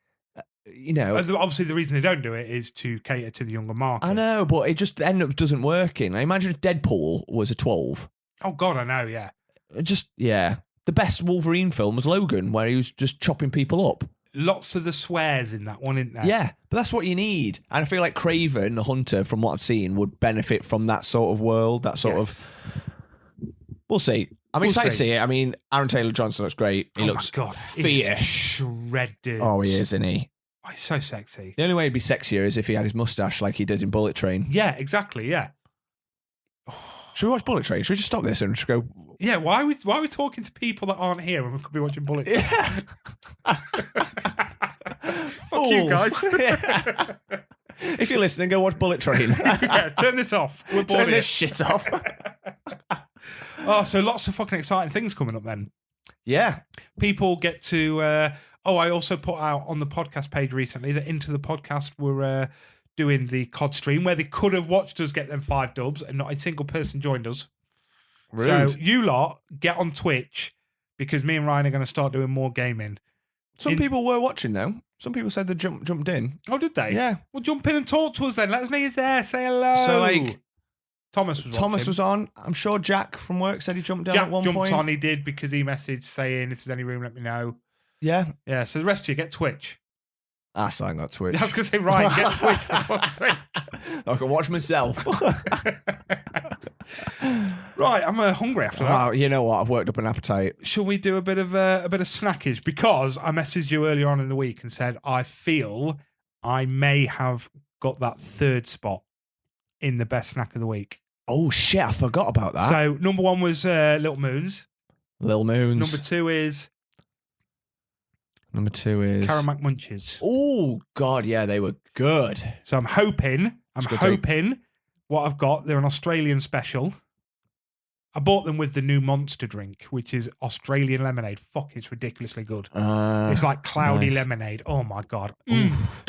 Obviously, the reason they don't do it is to cater to the younger market. I know, but it just end up doesn't working. I imagine if Deadpool was a 12. Oh, God, I know, yeah. The best Wolverine film was Logan, where he was just chopping people up. Lots of the swears in that one, isn't there? Yeah, but that's what you need. And I feel like Kraven, the Hunter, from what I've seen, would benefit from that sort of world, that sort of... We'll see. I'm excited to see it. I mean, Aaron Taylor-Johnson looks great. He looks fierce. Shredded. Oh, he is, isn't he? Oh, he's so sexy. The only way he'd be sexier is if he had his mustache like he did in Bullet Train. Yeah, exactly, yeah. Should we watch Bullet Train? Should we just stop this and just go... Yeah, why are we talking to people that aren't here when we could be watching Bullet Train? Yeah. Fuck you guys. Yeah. If you're listening, go watch Bullet Train. Yeah, turn this off. We're bored. Turn this shit off. Oh, so lots of fucking exciting things coming up then. Yeah. People get to... I also put out on the podcast page recently that Into the Podcast were doing the COD stream where they could have watched us get them 5 dubs and not a single person joined us. Rude. So you lot get on Twitch because me and Ryan are going to start doing more gaming. Some people were watching though. Some people said they jumped in. Oh, did they? Yeah. Well, jump in and talk to us then. Let us know you're there. Say hello. So like... Thomas was on. I'm sure Jack from work said he jumped down Jack at one jumped point. On, he did, because he messaged saying, if there's any room, let me know. Yeah. Yeah, so the rest of you get Twitch. I still ain't got Twitch. I was going to say, Ryan, get Twitch for fuck's sake. I can watch myself. Right, I'm hungry after that. Oh, you know what? I've worked up an appetite. Shall we do a bit of snackage? Because I messaged you earlier on in the week and said, I feel I may have got that 3rd spot in the best snack of the week. Oh, shit. I forgot about that. So, number 1 was Little Moons. Little Moons. Number 2 is... Caramac Munchies. Oh, God, yeah, they were good. So I'm hoping what I've got, they're an Australian special. I bought them with the new Monster drink, which is Australian lemonade. Fuck, it's ridiculously good. It's like cloudy lemonade. Oh, my God.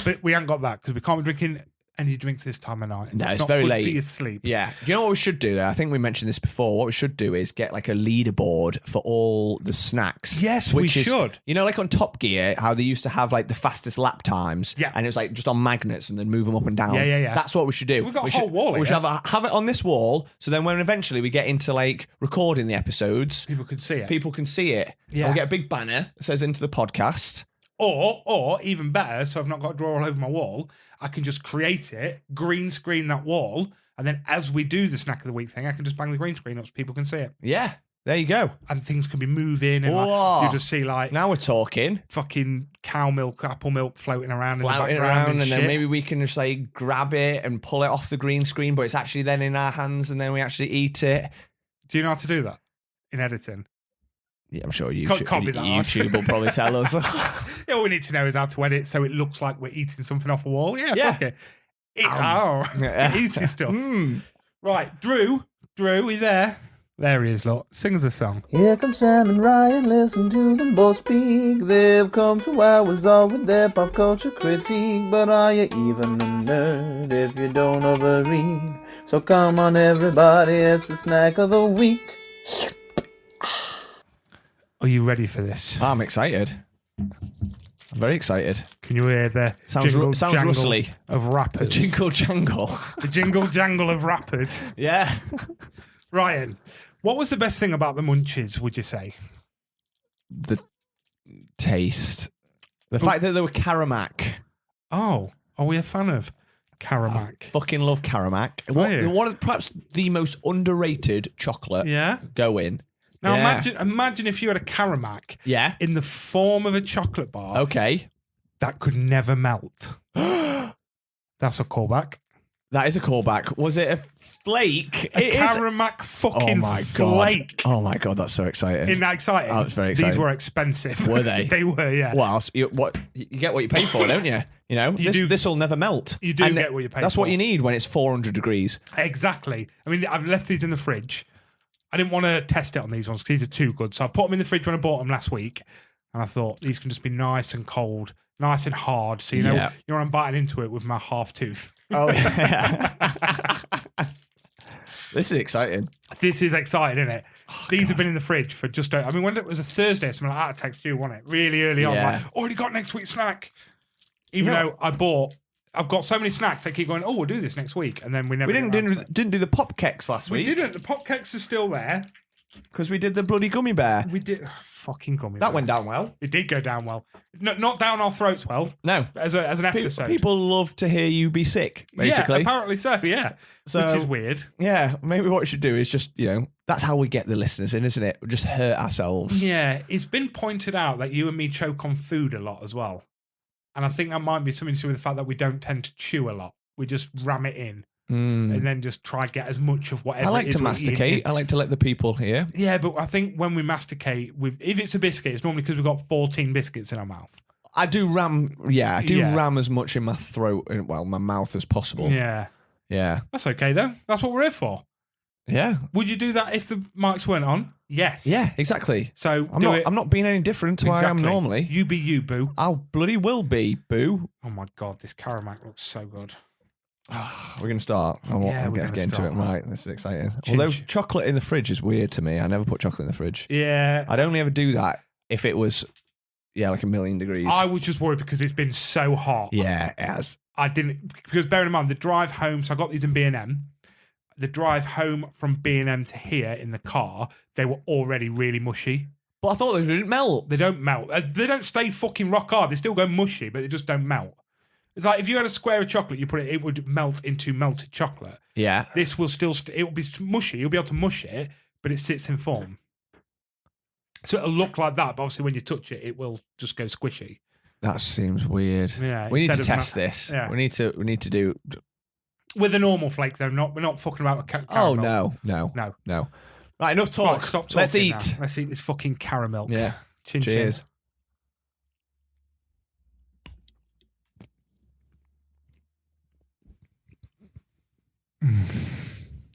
But we haven't got that because we can't be drinking any drinks this time of night. No, it's not very good late. for your sleep. Yeah. You know what we should do? I think we mentioned this before. What we should do is get like a leaderboard for all the snacks. Yes, we should. You know, like on Top Gear, how they used to have like the fastest lap times. Yeah. And it was like just on magnets and then move them up and down. Yeah. That's what we should do. We've got a whole wall. We should have it on this wall. So then when eventually we get into like recording the episodes, people can see it. Yeah. And we'll get a big banner that says Into the Podcast. Or even better, so I've not got to draw all over my wall, I can just create it, green screen that wall, and then as we do the snack of the week thing, I can just bang the green screen up so people can see it. Yeah, there you go. And things can be moving, and like, you just see like now we're talking fucking cow milk, apple milk floating around in the background, and then maybe we can just like grab it and pull it off the green screen, but it's actually then in our hands, and then we actually eat it. Do you know how to do that in editing? Yeah, I'm sure YouTube will probably tell us. Yeah, all we need to know is how to edit so it looks like we're eating something off a wall. Yeah. Fuck it. Easy stuff. Right, Drew, are you there? There he is, look. Sing us a song. Here come Sam and Ryan, listen to them both speak. They've come 2 hours on with their pop culture critique. But are you even a nerd if you don't overread? So come on everybody, it's the snack of the week. Are you ready for this? I'm excited. I'm very excited. Can you hear the sounds rustly of rappers? The jingle jangle. The jingle jangle of rappers. Yeah. Ryan, what was the best thing about the Munchies, would you say? The taste. The fact that they were Caramac. Oh, are we a fan of Caramac? I fucking love Caramac. One of perhaps the most underrated chocolate. Yeah. Going. Now imagine if you had a Caramac in the form of a chocolate bar. Okay. That could never melt. That's a callback. That is a callback. Was it a flake? A Caramac fucking flake. Oh my God, that's so exciting. Isn't that exciting? Oh, it's very exciting. These were expensive. Were they? They were, yeah. Well, you get what you pay for, don't you? You know, this will never melt. You do get what you pay for. That's what you need when it's 400 degrees. Exactly. I mean, I've left these in the fridge. I didn't want to test it on these ones because these are too good. So I put them in the fridge when I bought them last week. And I thought these can just be nice and cold, nice and hard. So, you know I'm biting into it with my half tooth. Oh, yeah. This is exciting. This is exciting, isn't it? Oh, These have been in the fridge for just. I mean, when it was a Thursday, something like that, I texted you, wasn't it? Really early on, like already got next week's snack. Even though I've got so many snacks. I keep going. Oh, we'll do this next week, and then we never. We didn't do the pop cakes last week. We didn't. The pop cakes are still there because we did the bloody gummy bear. We did. Fucking gummy. That went down well. It did go down well. Not down our throats well. No, as an episode. People love to hear you be sick. Basically, yeah, apparently so. Yeah, so, which is weird. Yeah, maybe what we should do is just that's how we get the listeners in, isn't it? We just hurt ourselves. Yeah, it's been pointed out that you and me choke on food a lot as well, and I think that might be something to do with the fact that we don't tend to chew a lot. We just ram it in. And then just try get as much of whatever. I like to masticate. I like to let the people hear. Yeah, but I think when we masticate, if it's a biscuit, it's normally because we've got 14 biscuits in our mouth. I do ram. Yeah, I do ram as much in my throat, my mouth as possible. Yeah, that's okay though. That's what we're here for. Yeah. Would you do that if the mics weren't on? Yes. Yeah, exactly. So I'm not being any different to what I am normally. You be you, boo. I bloody will be, boo. Oh my god, this caramel looks so good. We're going to start. Yeah, we're going to get into it. Right, this is exciting. Chin Although chocolate in the fridge is weird to me. I never put chocolate in the fridge. Yeah. I'd only ever do that if it was, like 1,000,000 degrees. I was just worried because it's been so hot. Yeah, it has. I didn't, because bearing in mind, the drive home, so I got these in B&M. The drive home from B&M to here in the car, they were already really mushy. But I thought they didn't melt. They don't melt. They don't stay fucking rock hard. They still go mushy, but they just don't melt. It's like if you had a square of chocolate, you put it would melt into melted chocolate. Yeah. This will still, it will be mushy. You'll be able to mush it, but it sits in form. So it'll look like that, but obviously when you touch it, it will just go squishy. That seems weird. Yeah. We need to test this. Yeah. We need to do with a normal flake though. We're not fucking about with caramel. Oh no. Right, enough talk. Right, stop talking. Let's eat. Now. Let's eat this fucking caramel. Yeah. Chin Cheers. Chin.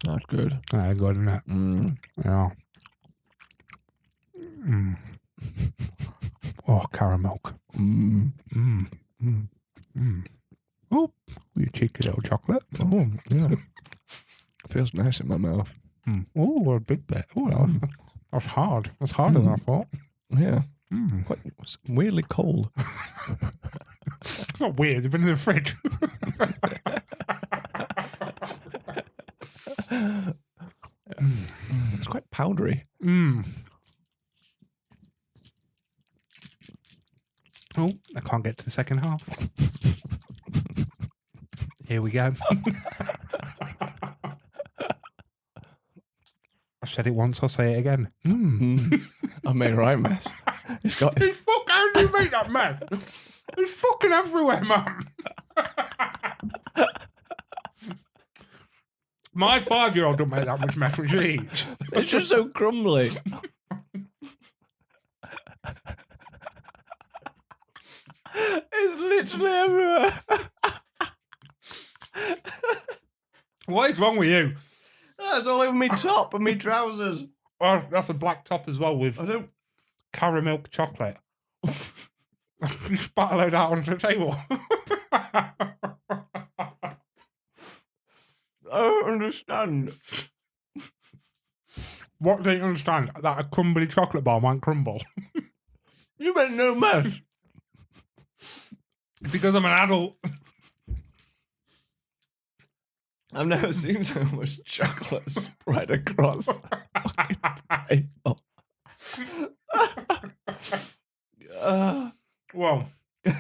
That's good. That's good, isn't it? Yeah. Oh, caramel. Oh, you cheeky little chocolate. Oh, yeah. Feels nice in my mouth. Oh, a big bit. Oh, that's hard. That's harder than I thought. Yeah. Quite weirdly cold. It's not weird. They've been in the fridge. It's quite powdery. Oh, I can't get to the second half. Here we go. I said it once, I'll say it again. I made a right mess. It's got. How do you make that mess? It's fucking everywhere, man. My 5-year-old don't make that much mess when she eats. It's just so crumbly. It's literally everywhere. What is wrong with you? That's all over me top and me trousers. Oh, that's a black top as well with caramel chocolate. You spat a load out onto the table. I don't understand. What don't you understand? That a crumbly chocolate bar might crumble. You made no mess. Because I'm an adult. I've never seen so much chocolate spread across the table. Well, I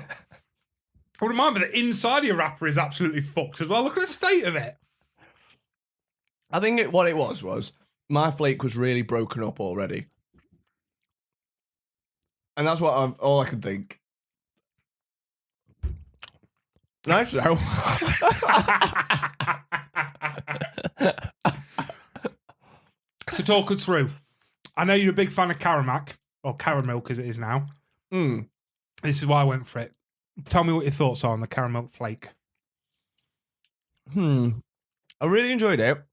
wouldn't mind, but the inside of your wrapper is absolutely fucked as well. Look at the state of it. I think what it was my flake was really broken up already. And that's what all I could think. Nice though. So talk us through. I know you're a big fan of Caramac, or Caramilk as it is now. This is why I went for it. Tell me what your thoughts are on the Caramilk flake. I really enjoyed it.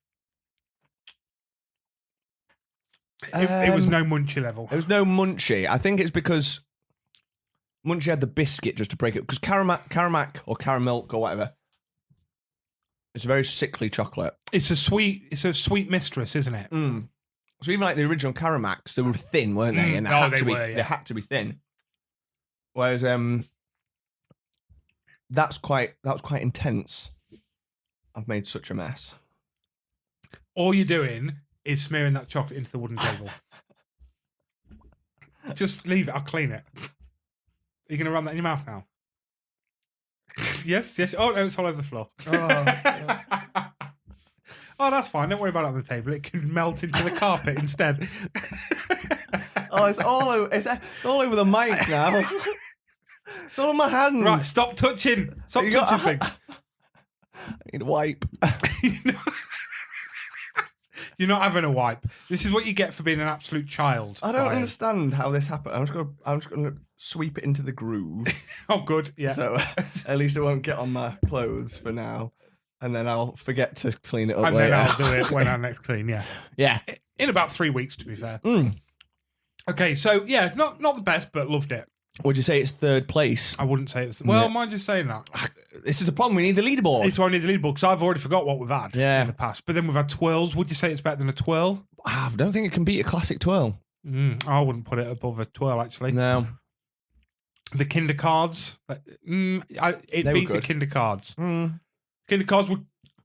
It was no munchy level. There was no munchy. I think it's because Munchy had the biscuit just to break it. Because Caramac or Caramilk or whatever, It's a very sickly chocolate. It's a sweet mistress, isn't it? Mm. So even like the original Caramacs, they were thin, weren't they? And they had to be thin. Whereas that was quite intense. I've made such a mess. All you're doing is smearing that chocolate into the wooden table. Just leave it. I'll clean it. Are you going to run that in your mouth now? Yes. Oh, no, it's all over the floor. Oh, that's fine. Don't worry about it on the table. It can melt into the carpet instead. It's all over the mic now. It's all in my hands. Right, stop touching. Stop touching things. I need a wipe. You're not having a wipe. This is what you get for being an absolute child. I don't understand how this happened. I'm just gonna sweep it into the groove. Oh, good. Yeah. So at least it won't get on my clothes for now. And then I'll forget to clean it up and later. Then I'll do it when I next clean, yeah. Yeah. In about 3 weeks, to be fair. Mm. Okay, so, yeah, not the best, but loved it. Would you say it's third place? I wouldn't say it's... Well, mind you saying that. This is the problem. We need the leaderboard. It's why we need the leaderboard, because I've already forgot what we've had in the past. But then we've had twirls. Would you say it's better than a twirl? I don't think it can beat a classic twirl. I wouldn't put it above a twirl, actually. No. The Kinder cards. It beat the Kinder cards. Kinder cards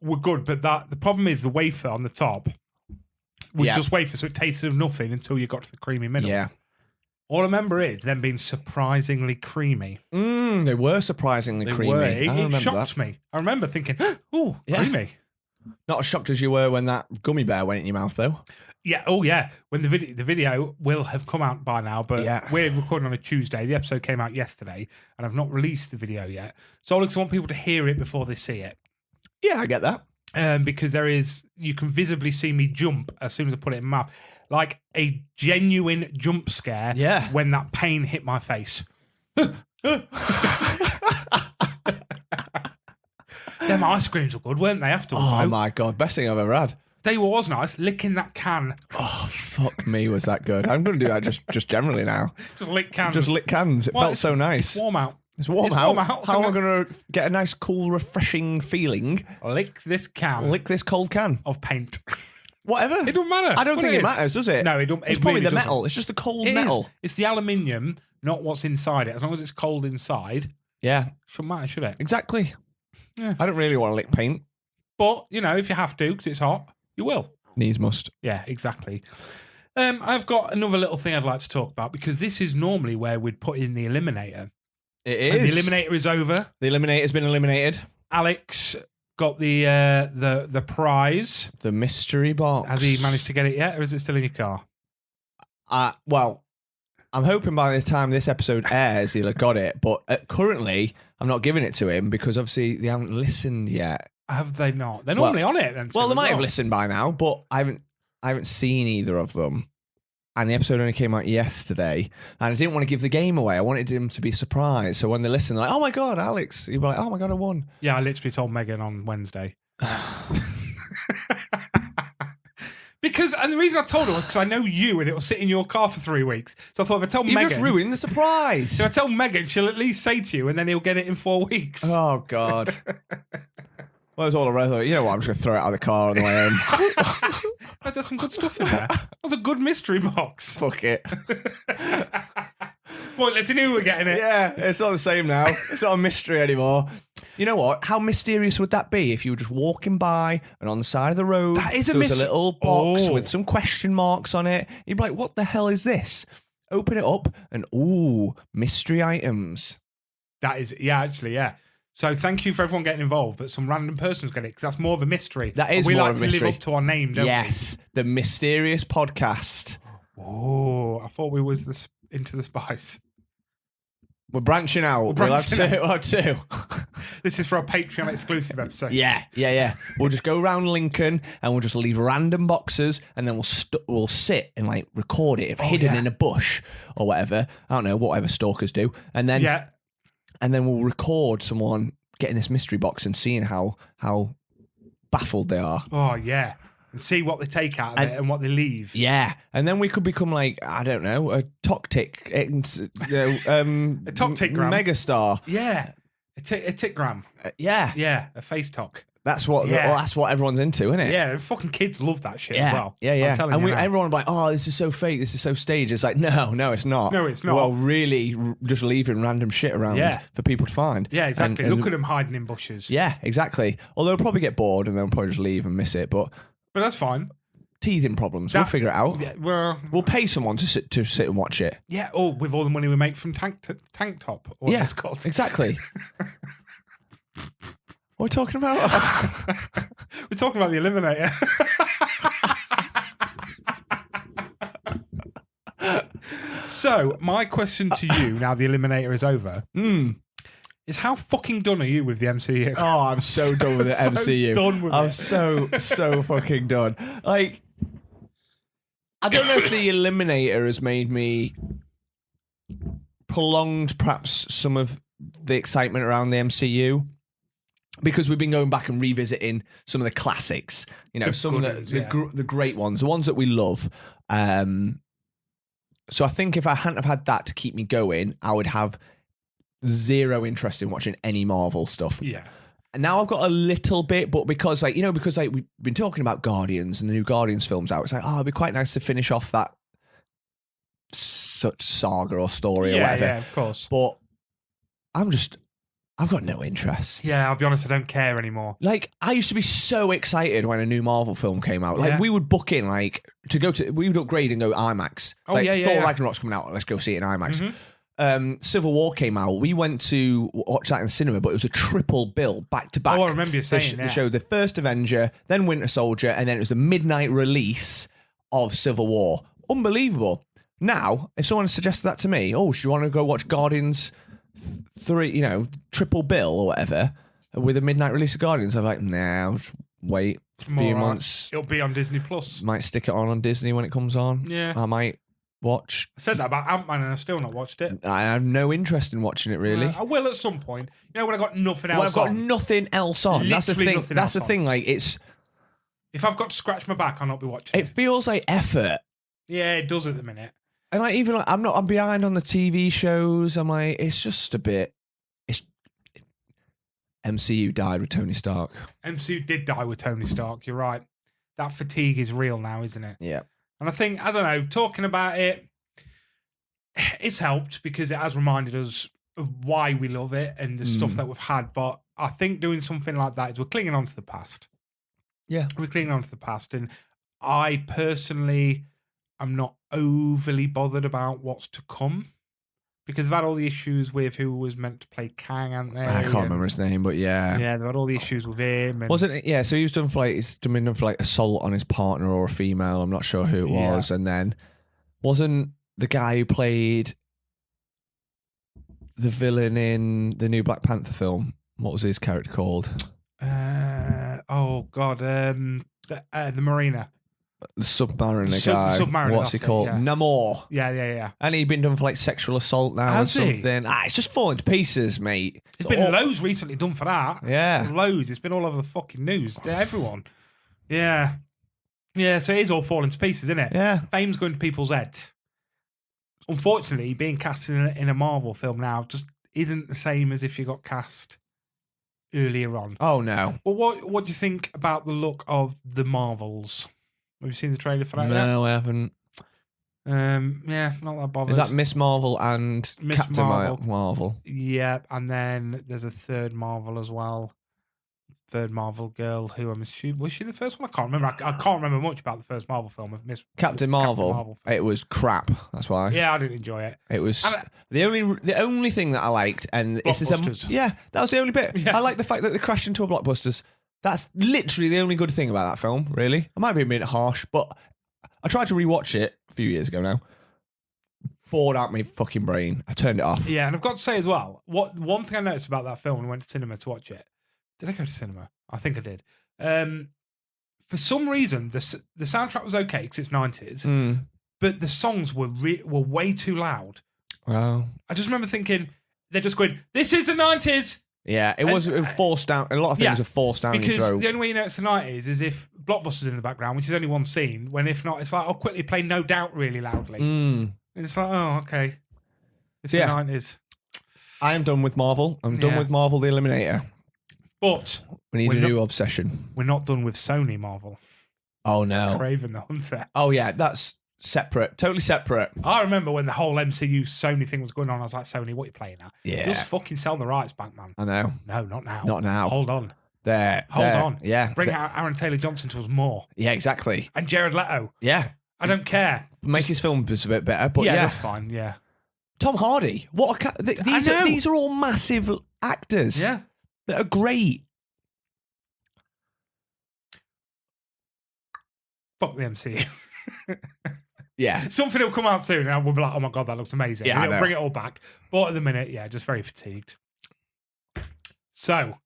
were good, but the problem is the wafer on the top was just wafer, so it tasted of nothing until you got to the creamy middle. Yeah. All I remember is them being surprisingly creamy. They were surprisingly creamy. It shocked me. I remember thinking, oh, creamy. Not as shocked as you were when that gummy bear went in your mouth, though. Yeah. Oh, yeah. When the video will have come out by now, but we're recording on a Tuesday. The episode came out yesterday, and I've not released the video yet. So I want people to hear it before they see it. Yeah, I get that. Because you can visibly see me jump as soon as I put it in my mouth. Like a genuine jump scare when that pain hit my face. Them ice creams were good, weren't they, afterwards? Oh, my God. Best thing I've ever had. They was nice. Licking that can. Oh, fuck me, was that good. I'm going to do that just generally now. Just lick cans. Just lick cans. It felt so nice. It's warm out. It's warm out. How am I going to get a nice, cool, refreshing feeling? Lick this can. Lick this cold can. Of paint. Whatever. It don't matter. I don't think it matters, does it? No, it don't. It's probably the metal. It's just the cold metal. It's the aluminium, not what's inside it. As long as it's cold inside, shouldn't matter, should it? Exactly. Yeah. I don't really want to lick paint. But, if you have to, because it's hot, you will. Needs must. Yeah, exactly. I've got another little thing I'd like to talk about, because this is normally where we'd put in the eliminator. It is. And the eliminator is over. The eliminator's been eliminated. Alex got the prize. The mystery box. Has he managed to get it yet, or is it still in your car? Well, I'm hoping by the time this episode airs, he'll have got it. But currently, I'm not giving it to him because obviously they haven't listened yet. Have they not? They're normally on it then. Well, they might have listened by now, but I haven't seen either of them. And the episode only came out yesterday, and I didn't want to give the game away. I wanted him to be surprised. So when they listen, they're like, "Oh my God, Alex!" You'd be like, "Oh my God, I won!" Yeah, I literally told Megan on Wednesday. And the reason I told her was because I know you, and it'll sit in your car for 3 weeks. So I thought if I tell Megan, you just ruined the surprise. So I tell Megan, she'll at least say to you, and then he'll get it in 4 weeks. Oh God. Well, it's all around. You know what? I'm just going to throw it out of the car on the way home. There's some good stuff in there. That was a good mystery box. Fuck it. Pointless, you knew we were getting it. Yeah, it's not the same now. It's not a mystery anymore. You know what? How mysterious would that be if you were just walking by and on the side of the road that is there was a little box with some question marks on it? You'd be like, what the hell is this? Open it up and, mystery items. That is, actually. So thank you for everyone getting involved, but some random person's get it because that's more of a mystery. That is more of a mystery. We like to live up to our name, don't we? Yes, the mysterious podcast. Oh, I thought we was into the spice. We're branching out. We'll have two. This is for our Patreon exclusive episode. Yeah. We'll just go around Lincoln and we'll just leave random boxes and then we'll sit and like record it hidden in a bush or whatever. I don't know, whatever stalkers do. And then and then we'll record someone getting this mystery box and seeing how baffled they are. Oh yeah. And see what they take out of it and what they leave. Yeah. And then we could become like, I don't know, a Toctic. A Toctic gram. megastar. Yeah. A tickgram. Yeah. Yeah, a face talk. That's what everyone's into, isn't it? Yeah, fucking kids love that shit as well. Yeah. I'm telling you now. Everyone will be like, oh, this is so fake, this is so staged. It's like, no, it's not. No, it's not. Well, really, just leaving random shit around for people to find. Yeah, exactly. And Look at them hiding in bushes. Yeah, exactly. Although they'll probably get bored and they'll probably just leave and miss it. But that's fine. Teething problems. We'll figure it out. Yeah, well, we'll pay someone to sit and watch it. Yeah, or with all the money we make from Tank Top. Or what it's called. Exactly. What are we talking about? We're talking about the Eliminator. So, my question to you, now the Eliminator is over, is how fucking done are you with the MCU? Oh, I'm so done with the MCU. Done with I'm it. so fucking done. Like, I don't know if the Eliminator has made me prolonged perhaps some of the excitement around the MCU. Because we've been going back and revisiting some of the classics, some of the great ones, the ones that we love. So I think if I hadn't have had that to keep me going, I would have zero interest in watching any Marvel stuff. Yeah. And now I've got a little bit, but because we've been talking about Guardians and the new Guardians films out, it's like, it'd be quite nice to finish off that such saga or story or whatever. Yeah, of course. But I've got no interest. Yeah, I'll be honest, I don't care anymore. Like, I used to be so excited when a new Marvel film came out. Like, we would book in, we would upgrade and go IMAX. Thor Ragnarok's coming out, let's go see it in IMAX. Mm-hmm. Civil War came out. We went to watch that in cinema, but it was a triple bill, back to back. Oh, I remember you saying They showed the first Avenger, then Winter Soldier, and then it was the midnight release of Civil War. Unbelievable. Now, if someone suggested that to me, do you want to go watch Guardians 3, triple bill or whatever, with a midnight release of Guardians? I'm like, nah, I'll just wait a few months. It'll be on Disney Plus. Might stick it on Disney when it comes on. Yeah. I might watch. I said that about Ant-Man and I've still not watched it. I have no interest in watching it, really. I will at some point. When I've got nothing else I've got nothing else on. That's the thing. That's the thing. Like, it's... If I've got to scratch my back, I'll not be watching it. It feels like effort. Yeah, it does at the minute. And I'm behind on the TV shows. I'm like, it's just a bit. MCU died with Tony Stark. MCU did die with Tony Stark. You're right. That fatigue is real now, isn't it? Yeah. And I think, I don't know, talking about it, it's helped because it has reminded us of why we love it and the stuff that we've had. But I think doing something like that is we're clinging on to the past. Yeah. We're clinging on to the past. And I personally am not overly bothered about what's to come. Because they've had all the issues with who was meant to play Kang, haven't they? I can't remember his name, but yeah. Yeah, they've had all the issues with him. And wasn't it? Yeah, so he was done for assault on his partner or a female. I'm not sure who it was. And then wasn't the guy who played the villain in the new Black Panther film, what was his character called? The Mariner. The Submariner guy. The Submariner, what's he called? Yeah. Namor. Yeah. And he'd been done for sexual assault now Has or he? something. It's just falling to pieces, mate. There's been loads recently done for that. Yeah. Loads. It's been all over the fucking news. Everyone. Yeah. Yeah, so it is all falling to pieces, isn't it? Yeah. Fame's going to people's heads. Unfortunately, being cast in a Marvel film now just isn't the same as if you got cast earlier on. Oh, no. But what do you think about the look of the Marvels? Have you seen the trailer for that yet? No, I haven't. Yeah, not that bothered. Is that Miss Marvel and Miss Captain Marvel. Marvel? Yeah, and then there's a third Marvel as well. Third Marvel girl who I'm assuming... Was she the first one? I can't remember. I can't remember much about the first Marvel film of Captain Marvel. It was crap. That's why. Yeah, I didn't enjoy it. It was the only thing that I liked, and this is that was the only bit. Yeah. I like the fact that they crashed into a Blockbusters. That's literally the only good thing about that film, really. I might be a bit harsh, but I tried to rewatch it a few years ago now. Bored out my fucking brain. I turned it off. Yeah, and I've got to say as well, one thing I noticed about that film when I went to cinema to watch it. Did I go to cinema? I think I did. For some reason, the soundtrack was okay because it's 90s, but the songs were way too loud. Wow. I just remember thinking, they're just going, this is the 90s! Yeah, it was forced down. A lot of things are forced down your throat. Because the only way you know it's the 90s is if Blockbuster's in the background, which is only one scene. When if not, it's like, I'll quickly play No Doubt really loudly. And it's like, oh, okay. It's the 90s. I am done with Marvel. I'm done with Marvel the Eliminator. But we need a new obsession. We're not done with Sony Marvel. Oh, no. Kraven the Hunter. Oh, yeah. That's separate. Totally separate. I remember when the whole MCU Sony thing was going on. I was like, Sony, what are you playing at? Yeah. Just fucking sell the rights back, man. I know. No, not now. Not now. Hold on. Hold on. Yeah. Bring out Aaron Taylor-Johnson to us more. Yeah, exactly. And Jared Leto. Yeah. I don't care. Make his films a bit better, but yeah. That's fine, yeah. Tom Hardy. These are all massive actors. Yeah. That are great. Fuck the MCU. Yeah. Something will come out soon and we'll be like, oh my God, that looks amazing. Yeah, it'll bring it all back. But at the minute, yeah, just very fatigued. So,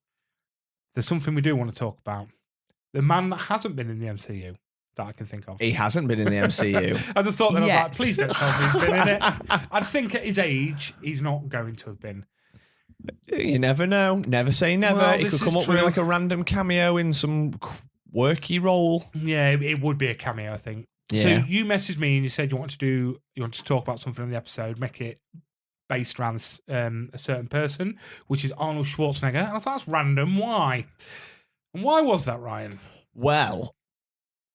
there's something we do want to talk about. The man that hasn't been in the MCU that I can think of. He hasn't been in the MCU. I just thought that I was like, please don't tell me he's been in it. I think at his age, he's not going to have been. You never know. Never say never. Well, he could come up with like a random cameo in some worky role. Yeah, it would be a cameo, I think. Yeah. So you messaged me and you said you want to talk about something in the episode, make it based around a certain person, which is Arnold Schwarzenegger. And I was like, that's random. Why? And why was that, Ryan? Well,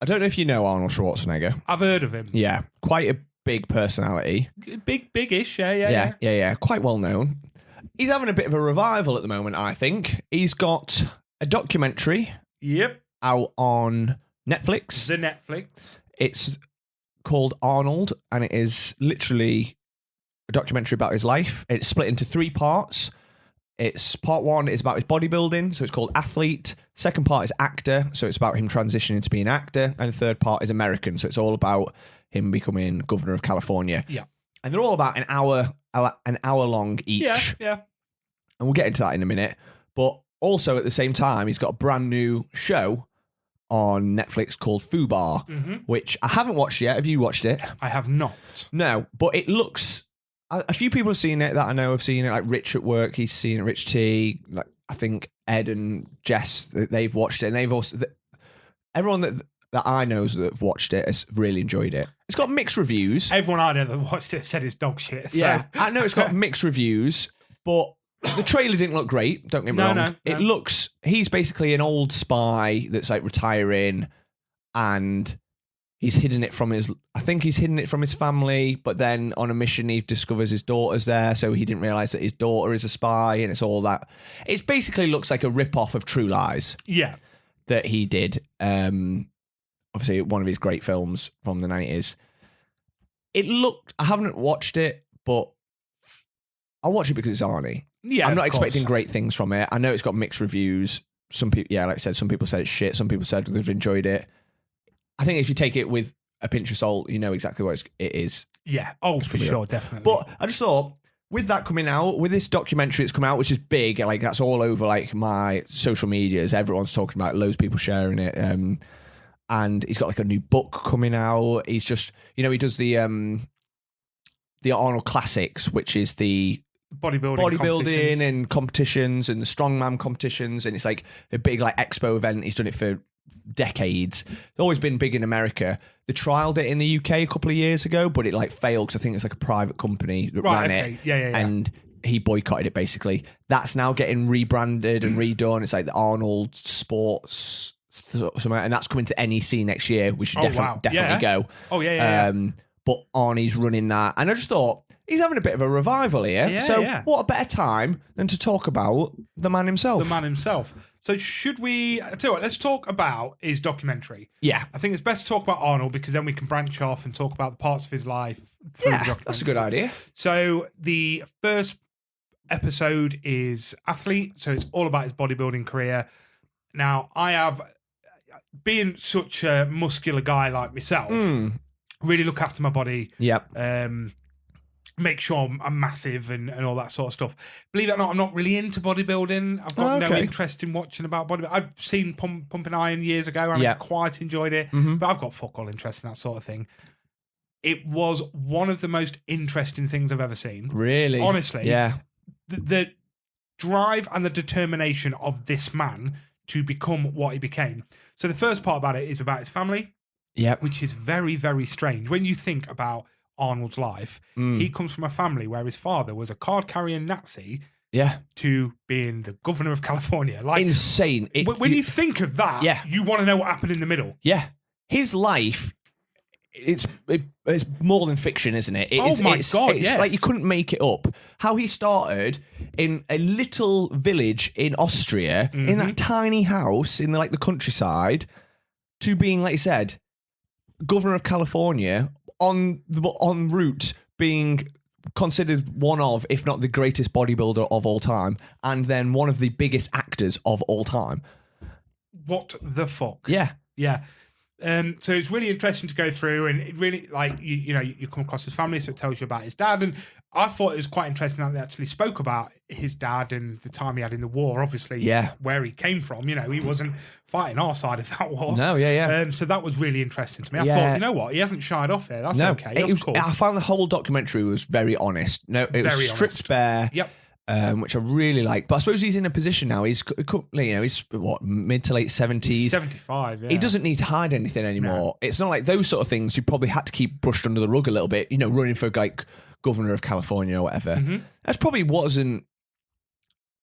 I don't know if you know Arnold Schwarzenegger. I've heard of him. Yeah, quite a big personality. Big-ish, yeah. Quite well known. He's having a bit of a revival at the moment, I think. He's got a documentary out on Netflix. The Netflix. It's called Arnold, and it is literally a documentary about his life. It's split into 3 parts. It's part 1 is about his bodybuilding, so it's called Athlete. Second part is Actor, so it's about him transitioning to being an actor. And the third part is American, so it's all about him becoming governor of California. Yeah. And they're all about an hour long each. Yeah. And we'll get into that in a minute. But also at the same time, he's got a brand new show on Netflix called Fubar, which I haven't watched yet. Have you watched it? I have not. No, but it looks... A few people have seen it that I know have seen it, like Rich at work, he's seen it, Rich T, like I think Ed and Jess, they've watched it, and they've also... Everyone that I know that have watched it has really enjoyed it. It's got mixed reviews. Everyone I know that watched it said it's dog shit. So. Yeah, I know it's got mixed reviews, but the trailer didn't look great, don't get me wrong. No. It looks... He's basically an old spy that's like retiring, and... He's hidden it from his family, but then on a mission he discovers his daughter's there, so he didn't realise that his daughter is a spy, and it's all that. It basically looks like a rip-off of True Lies. Yeah. That he did. Obviously, one of his great films from the 90s. I haven't watched it, but I'll watch it because it's Arnie. Yeah, I'm not expecting great things from it. I know it's got mixed reviews. Some people, like I said, some people said it's shit. Some people said they've enjoyed it. I think if you take it with a pinch of salt, you know exactly what it is. Yeah. Oh, for sure, definitely. But I just thought, with that coming out, with this documentary that's come out, which is big, like that's all over like my social medias. Everyone's talking about it, loads of people sharing it. And he's got like a new book coming out. He's just, he does the Arnold Classics, which is the bodybuilding and competitions and the strongman competitions. And it's like a big like expo event. He's done it for decades. It's always been big in America. They trialed it in the UK a couple of years ago, but it like failed because I think it's like a private company that ran it. Yeah. And he boycotted it basically. That's now getting rebranded and redone. It's like the Arnold Sports something, and that's coming to NEC next year. We should definitely go. Oh yeah. But Arnie's running that, and I just thought he's having a bit of a revival here. What a better time than to talk about the man himself. So should we... I tell you what, let's talk about his documentary. Yeah. I think it's best to talk about Arnold because then we can branch off and talk about the parts of his life. Yeah, that's a good idea. So the first episode is Athlete. So it's all about his bodybuilding career. Now, I have... Being such a muscular guy like myself, really look after my body. Yep. Make sure I'm massive and all that sort of stuff. Believe it or not, I'm not really into bodybuilding. I've got no interest in watching about bodybuilding. I've seen Pumping Iron years ago and I quite enjoyed it, but I've got fuck all interest in that sort of thing. It was one of the most interesting things I've ever seen. Really? Honestly. Yeah. The drive and the determination of this man to become what he became. So the first part about it is about his family, which is very, very strange. When you think about Arnold's life. He comes from a family where his father was a card-carrying Nazi to being the governor of California. Like, insane. When you think of that, you want to know what happened in the middle. Yeah. His life, it's more than fiction, isn't it? God, it's yes. like you couldn't make it up. How he started in a little village in Austria, in that tiny house in the countryside, to being, like you said, governor of California, en route being considered one of, if not the greatest bodybuilder of all time, and then one of the biggest actors of all time. What the fuck? Yeah. Yeah. So it's really interesting to go through, and it really, like, you come across his family, so it tells you about his dad. And I thought it was quite interesting that they actually spoke about his dad and the time he had in the war, obviously, where he came from. He wasn't fighting our side of that war. No, so that was really interesting to me. I thought, you know what, he hasn't shied off here. That's okay. That's cool. I found the whole documentary was very honest. No, it was stripped bare. Yep. Which I really like. But I suppose he's in a position now. He's what, mid to late 70s. 75, yeah. He doesn't need to hide anything anymore. No. It's not like those sort of things you probably had to keep brushed under the rug a little bit, running for like governor of California or whatever. That's probably wasn't...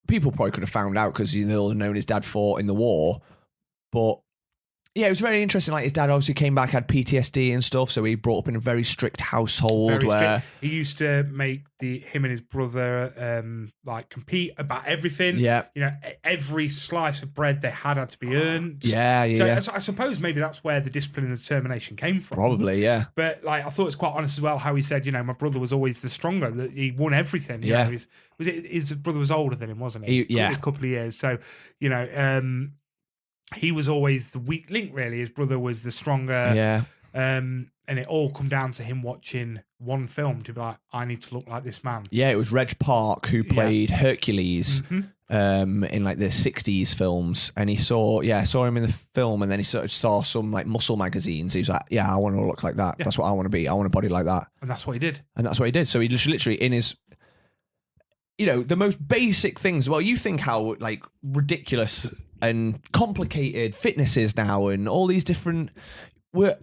People probably could have found out because they'll have known his dad fought in the war. But yeah, it was very interesting. Like, his dad obviously came back, had PTSD and stuff, so he brought up in a very strict household where he used to make him and his brother compete about everything. Yeah, every slice of bread they had to be earned. So I suppose maybe that's where the discipline and determination came from. Probably, yeah. But I thought it was quite honest as well how he said, my brother was always the stronger, that he won everything. His brother was older than him, wasn't he? A couple of years. So he was always the weak link, really. His brother was the stronger. Yeah. And it all come down to him watching one film to be like, I need to look like this man. Yeah, it was Reg Park who played Hercules in like the 60s films. And he saw him in the film, and then he sort of saw some like muscle magazines. He was like, I want to look like that. Yeah. That's what I want to be. I want a body like that. And that's what he did. So he just literally in his... the most basic things. Well, you think how like ridiculous and complicated fitness is now, and all these different... We're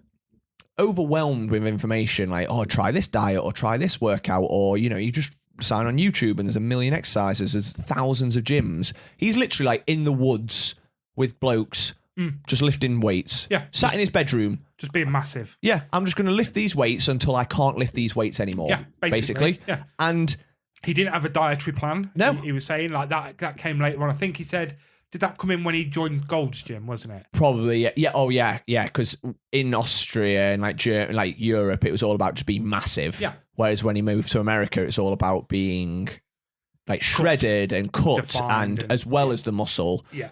overwhelmed with information, like, try this diet or try this workout, or, you just sign on YouTube and there's a million exercises, there's thousands of gyms. He's literally like in the woods with blokes, just lifting weights. Yeah. Sat in his bedroom. Just being massive. Yeah. I'm just going to lift these weights until I can't lift these weights anymore. Yeah, basically. Yeah. And... He didn't have a dietary plan. No. He was saying like that came later on. I think he said, did that come in when he joined Gold's Gym, wasn't it? Probably, yeah. Oh, yeah, because in Austria and like Europe, it was all about just being massive. Yeah. Whereas when he moved to America, it's all about being like shredded and cut, and as well as the muscle. Yeah.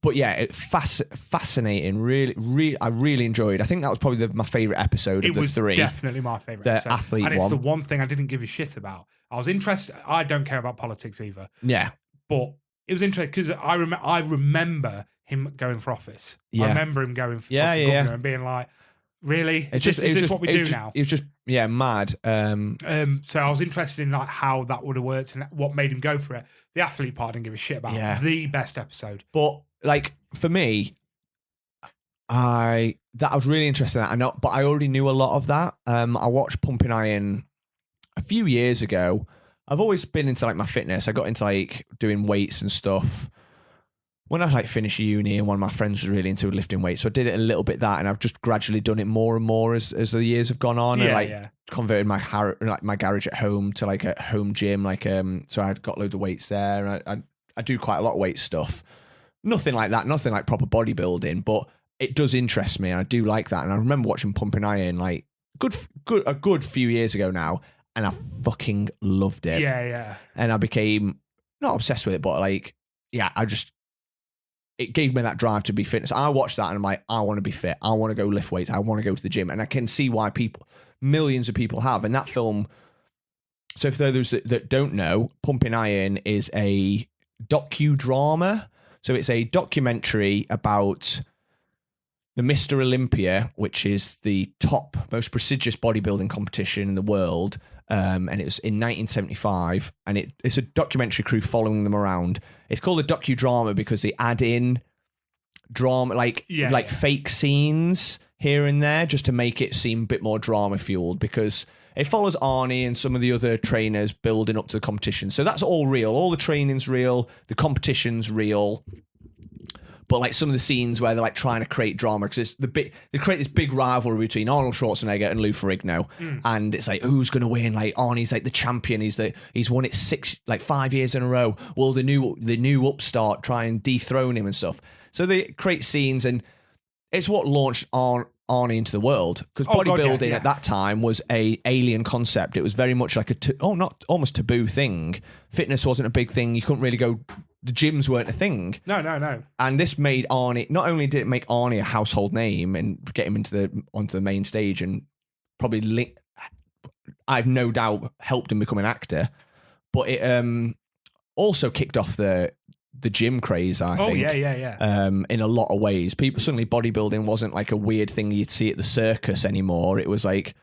But yeah, fascinating. Really, I really enjoyed. I think that was probably my favourite episode of the three. It was definitely my favourite episode. The athlete one. And it's the one thing I didn't give a shit about. I was interested. I don't care about politics either. Yeah. But it was interesting because I remember him going for office. Yeah. I remember him going for governor and being like, really? Is this what we do now? It was just, mad. So I was interested in like how that would have worked and what made him go for it. The athlete part I didn't give a shit about. Yeah. The best episode. But like for me, I was really interested in that. But I already knew a lot of that. I watched Pumping Iron a few years ago. I've always been into like my fitness. I got into like doing weights and stuff when I like finished uni, and one of my friends was really into lifting weights. So I did it a little bit and I've just gradually done it more and more as the years have gone on. And converted my garage at home to like a home gym. So I got loads of weights there, and I do quite a lot of weight stuff. Nothing like that, nothing like proper bodybuilding, but it does interest me and I do like that. And I remember watching Pumping Iron like a good few years ago now, and I fucking loved it. Yeah. And I became not obsessed with it, but like, it gave me that drive to be fitness. I watched that and I'm like, I want to be fit. I want to go lift weights. I want to go to the gym. And I can see why millions of people have. And that film, so for those that don't know, Pumping Iron is a docudrama. So it's a documentary about the Mr. Olympia, which is the top, most prestigious bodybuilding competition in the world. And it was in 1975, and it's a documentary crew following them around. It's called a docudrama because they add in drama, fake scenes here and there just to make it seem a bit more drama fueled, because it follows Arnie and some of the other trainers building up to the competition. So that's all real. All the training's real. The competition's real. But like some of the scenes where they're like trying to create drama, because they create this big rivalry between Arnold Schwarzenegger and Lou Ferrigno, and it's like, who's going to win? Like Arnie's like the champion. He's won it 5 years in a row. Will the new upstart try and dethrone him and stuff? So they create scenes, and it's what launched Arnie into the world, because bodybuilding at that time was a alien concept. It was very much like not almost taboo thing. Fitness wasn't a big thing. You couldn't really go. The gyms weren't a thing. No. And this made Arnie. Not only did it make Arnie a household name and get him onto the main stage, and probably I've no doubt helped him become an actor, but it also kicked off the gym craze, I think. In a lot of ways. Suddenly bodybuilding wasn't like a weird thing you'd see at the circus anymore. It was like,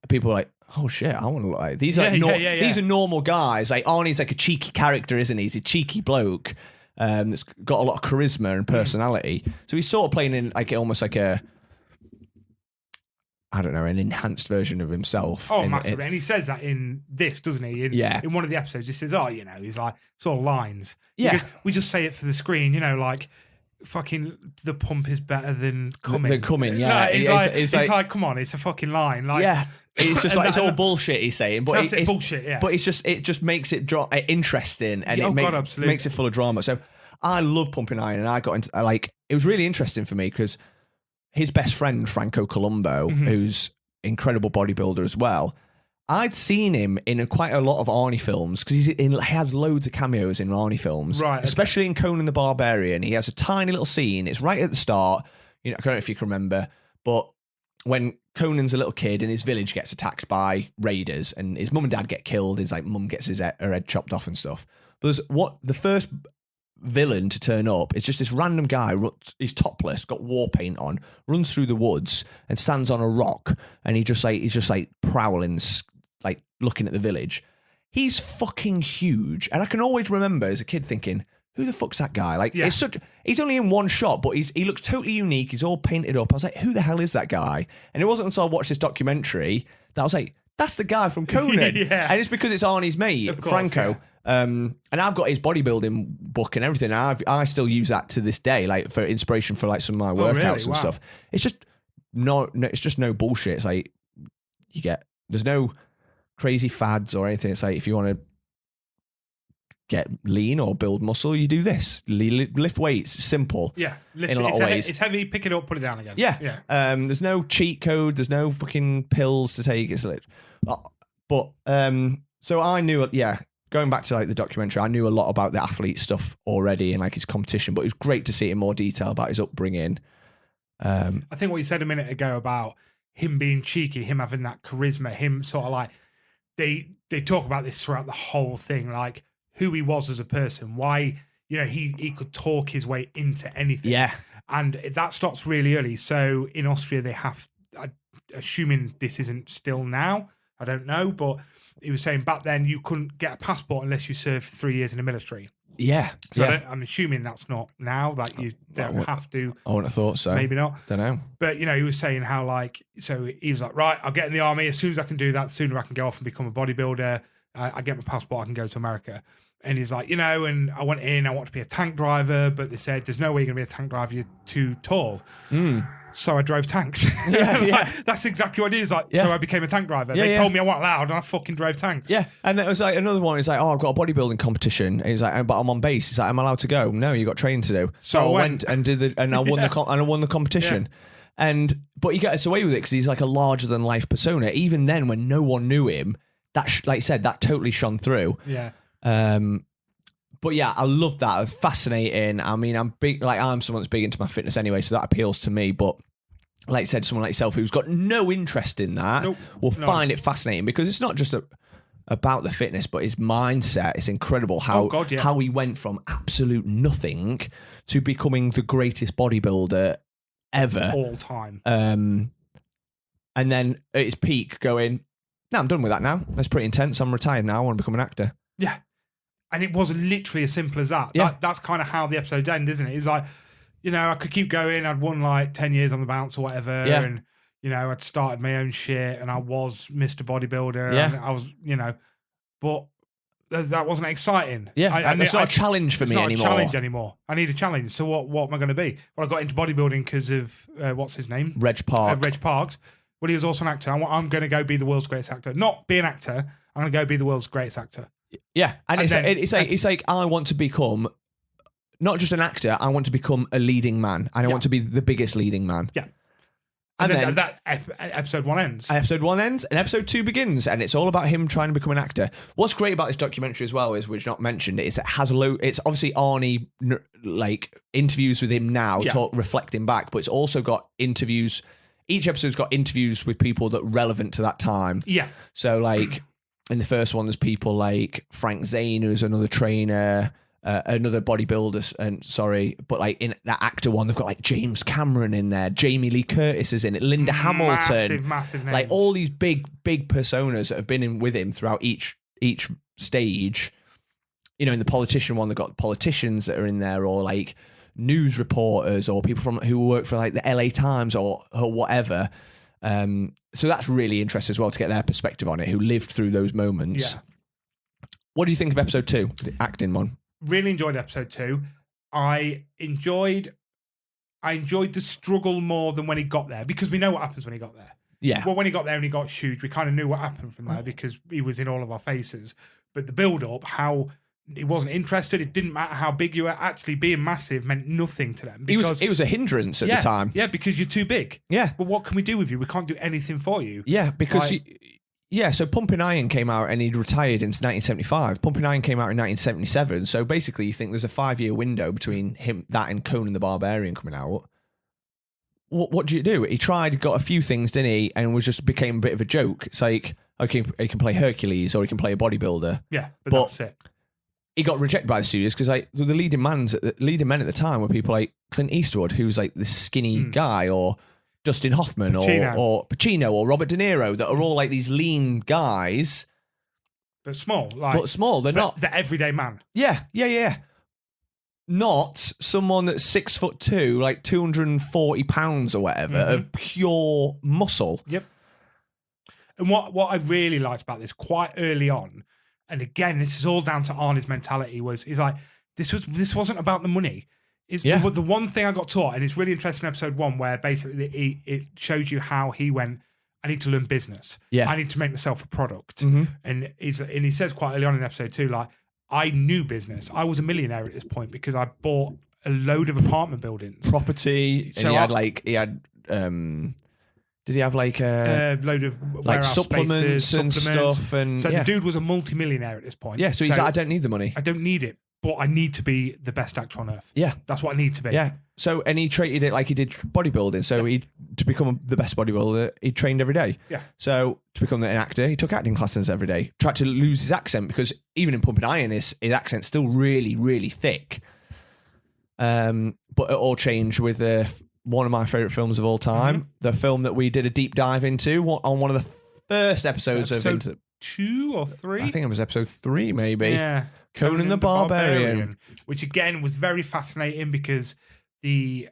people were like, oh shit, I want to look like these. These are normal guys. Like Arnie's like a cheeky character, isn't he? He's a cheeky bloke that's got a lot of charisma and personality. So he's sort of playing in like almost like an enhanced version of himself. Oh, massively. And he says that in this, doesn't he? In one of the episodes, he says, he's like, sort of lines. Yeah. Because we just say it for the screen, like, fucking the pump is better than coming. Yeah. It's like, come on, it's a fucking line. Like, yeah. It's just like, it's all bullshit he's saying. But it's bullshit, yeah. But it just makes it interesting, and it makes it full of drama. So I love Pumping Iron, and I got into, it was really interesting for me, because his best friend, Franco Columbo, who's incredible bodybuilder as well, I'd seen him in quite a lot of Arnie films, because he has loads of cameos in Arnie films, right? Especially in Conan the Barbarian. He has a tiny little scene. It's right at the start. I don't know if you can remember, but when Conan's a little kid and his village gets attacked by raiders, and his mum and dad get killed, his mum gets her head chopped off and stuff. But the first villain to turn up, it's just this random guy. He's topless, got war paint on, runs through the woods and stands on a rock, and he's just prowling, like looking at the village. He's fucking huge, and I can always remember as a kid thinking, who the fuck's that guy? Like, he's only in one shot, but he looks totally unique. He's all painted up. I was like, who the hell is that guy? And it wasn't until I watched this documentary that I was like, that's the guy from Conan. Yeah. And it's because it's Arnie's mate, Franco. Yeah. And I've got his bodybuilding book and everything. I still use that to this day, like for inspiration for like some of my workouts and stuff. It's just it's just no bullshit. It's like there's no crazy fads or anything. It's like, if you want to get lean or build muscle, you do this. Lift weights. Simple. Yeah. In a lot of ways. It's heavy, pick it up, put it down again. Yeah. There's no cheat code. There's no fucking pills to take. It's like, but so I knew, going back to like the documentary, I knew a lot about the athlete stuff already and like his competition, but it was great to see in more detail about his upbringing. I think what you said a minute ago about him being cheeky, him having that charisma, him sort of like, they talk about this throughout the whole thing, like who he was as a person, why, he could talk his way into anything. Yeah. And that starts really early. So in Austria, they have, assuming this isn't still now, I don't know, but he was saying back then you couldn't get a passport unless you served 3 years in the military. Yeah. So I'm assuming that's not now, that you don't have to. I wouldn't have thought so. Maybe not. Don't know. But, he was saying how so he was like, right, I'll get in the army. As soon as I can do that, the sooner I can go off and become a bodybuilder. I get my passport, I can go to America. And he's like, and I went in, I want to be a tank driver, but they said, there's no way you're going to be a tank driver, you're too tall. So I drove tanks. Yeah. That's exactly what it is. So I became a tank driver. They told me I wasn't allowed, and I fucking drove tanks. Yeah. And it was like another one. He's like, I've got a bodybuilding competition. And he's like, but I'm on base. He's like, I'm allowed to go. No, you got training to do. So I went and did I won I won the competition. Yeah. But he gets away with it because he's like a larger than life persona. Even then, when no one knew him, that like you said, that totally shone through. Yeah. But yeah, I loved that. It was fascinating. I mean, I'm big, like I'm someone that's big into my fitness anyway, so that appeals to me. But like I said, someone like yourself who's got no interest in that will find it fascinating, because it's not just about the fitness, but his mindset. It's incredible how he went from absolute nothing to becoming the greatest bodybuilder ever. All time. And then at his peak going, no, I'm done with that now. That's pretty intense. I'm retired now. I want to become an actor. Yeah. And it was literally as simple as that. Yeah. That's kind of how the episode ends, isn't it? It's like, I could keep going. I'd won like 10 years on the bounce or whatever. Yeah. And, I'd started my own shit and I was Mr. Bodybuilder. Yeah. And I was, but that wasn't exciting. Yeah. It's not a challenge for me anymore. It's not a challenge anymore. I need a challenge. So what am I going to be? Well, I got into bodybuilding because of, what's his name? Reg Parks. Well, he was also an actor. I'm going to go be the world's greatest actor. Not be an actor. I'm going to go be the world's greatest actor. Yeah. And it's like I want to become not just an actor. I want to become a leading man. And I want to be the biggest leading man. Yeah. And then that episode 1 ends. Episode 1 ends and episode 2 begins, and it's all about him trying to become an actor. What's great about this documentary as well is, which not mentioned, is it has it's obviously Arnie like interviews with him now, reflecting back, but it's also got interviews. Each episode's got interviews with people that are relevant to that time. Yeah. So like in the first one, there's people like Frank Zane, who's another trainer. Another bodybuilder, but like in that actor one, they've got like James Cameron in there, Jamie Lee Curtis is in it, Linda Hamilton, massive names. like all these big personas that have been in with him throughout each stage. In the politician one, they've got politicians that are in there, or like news reporters, or people who work for like the LA Times or whatever. So that's really interesting as well to get their perspective on it, who lived through those moments. Yeah. What do you think of episode 2, the acting one? Really enjoyed episode 2. I enjoyed the struggle more than when he got there, because we know what happens when he got there. Yeah. Well, when he got there and he got huge, we kind of knew what happened from there because he was in all of our faces. But the build-up, how he wasn't interested, it didn't matter how big you were. Actually, being massive meant nothing to them. Because it was a hindrance at the time. Yeah, because you're too big. Yeah. Well, what can we do with you? We can't do anything for you. Yeah, because so Pumping Iron came out and he'd retired in 1975. Pumping Iron came out in 1977. So basically, you think there's a 5-year window between that and Conan the Barbarian coming out. What do you do? He tried, got a few things, didn't he? And became a bit of a joke. It's like, okay, he can play Hercules or he can play a bodybuilder. Yeah, but that's it. He got rejected by the studios because like the leading men at the time were people like Clint Eastwood, who's like the skinny guy, or Dustin Hoffman, or Pacino, or Robert De Niro, that are all like these lean guys, but small. They're not the everyday man. Yeah. Not someone that's 6'2", like 240 pounds or whatever, of pure muscle. Yep. And what I really liked about this quite early on, and again, this is all down to Arnie's mentality, is like this wasn't about the money. The one thing I got taught, and it's really interesting in episode 1, where basically it shows you how he went, I need to learn business. Yeah. I need to make myself a product. Mm-hmm. And he says quite early on in episode 2, like, I knew business. I was a millionaire at this point because I bought a load of apartment buildings. Property. So did he have like a load of like supplements spaces, and stuff? And so the dude was a multi-millionaire at this point. Yeah, so he's like, I don't need the money. I don't need it, but I need to be the best actor on earth. Yeah. That's what I need to be. Yeah. So, and he treated it like he did bodybuilding. So to become the best bodybuilder, he trained every day. Yeah. So to become an actor, he took acting classes every day. Tried to lose his accent because even in Pumping Iron, his accent's still really, really thick. But it all changed with one of my favourite films of all time, the film that we did a deep dive into on one of the first episodes of episode 2 or 3? I think it was episode 3, maybe. Yeah. Conan the Barbarian. Which again was very fascinating because the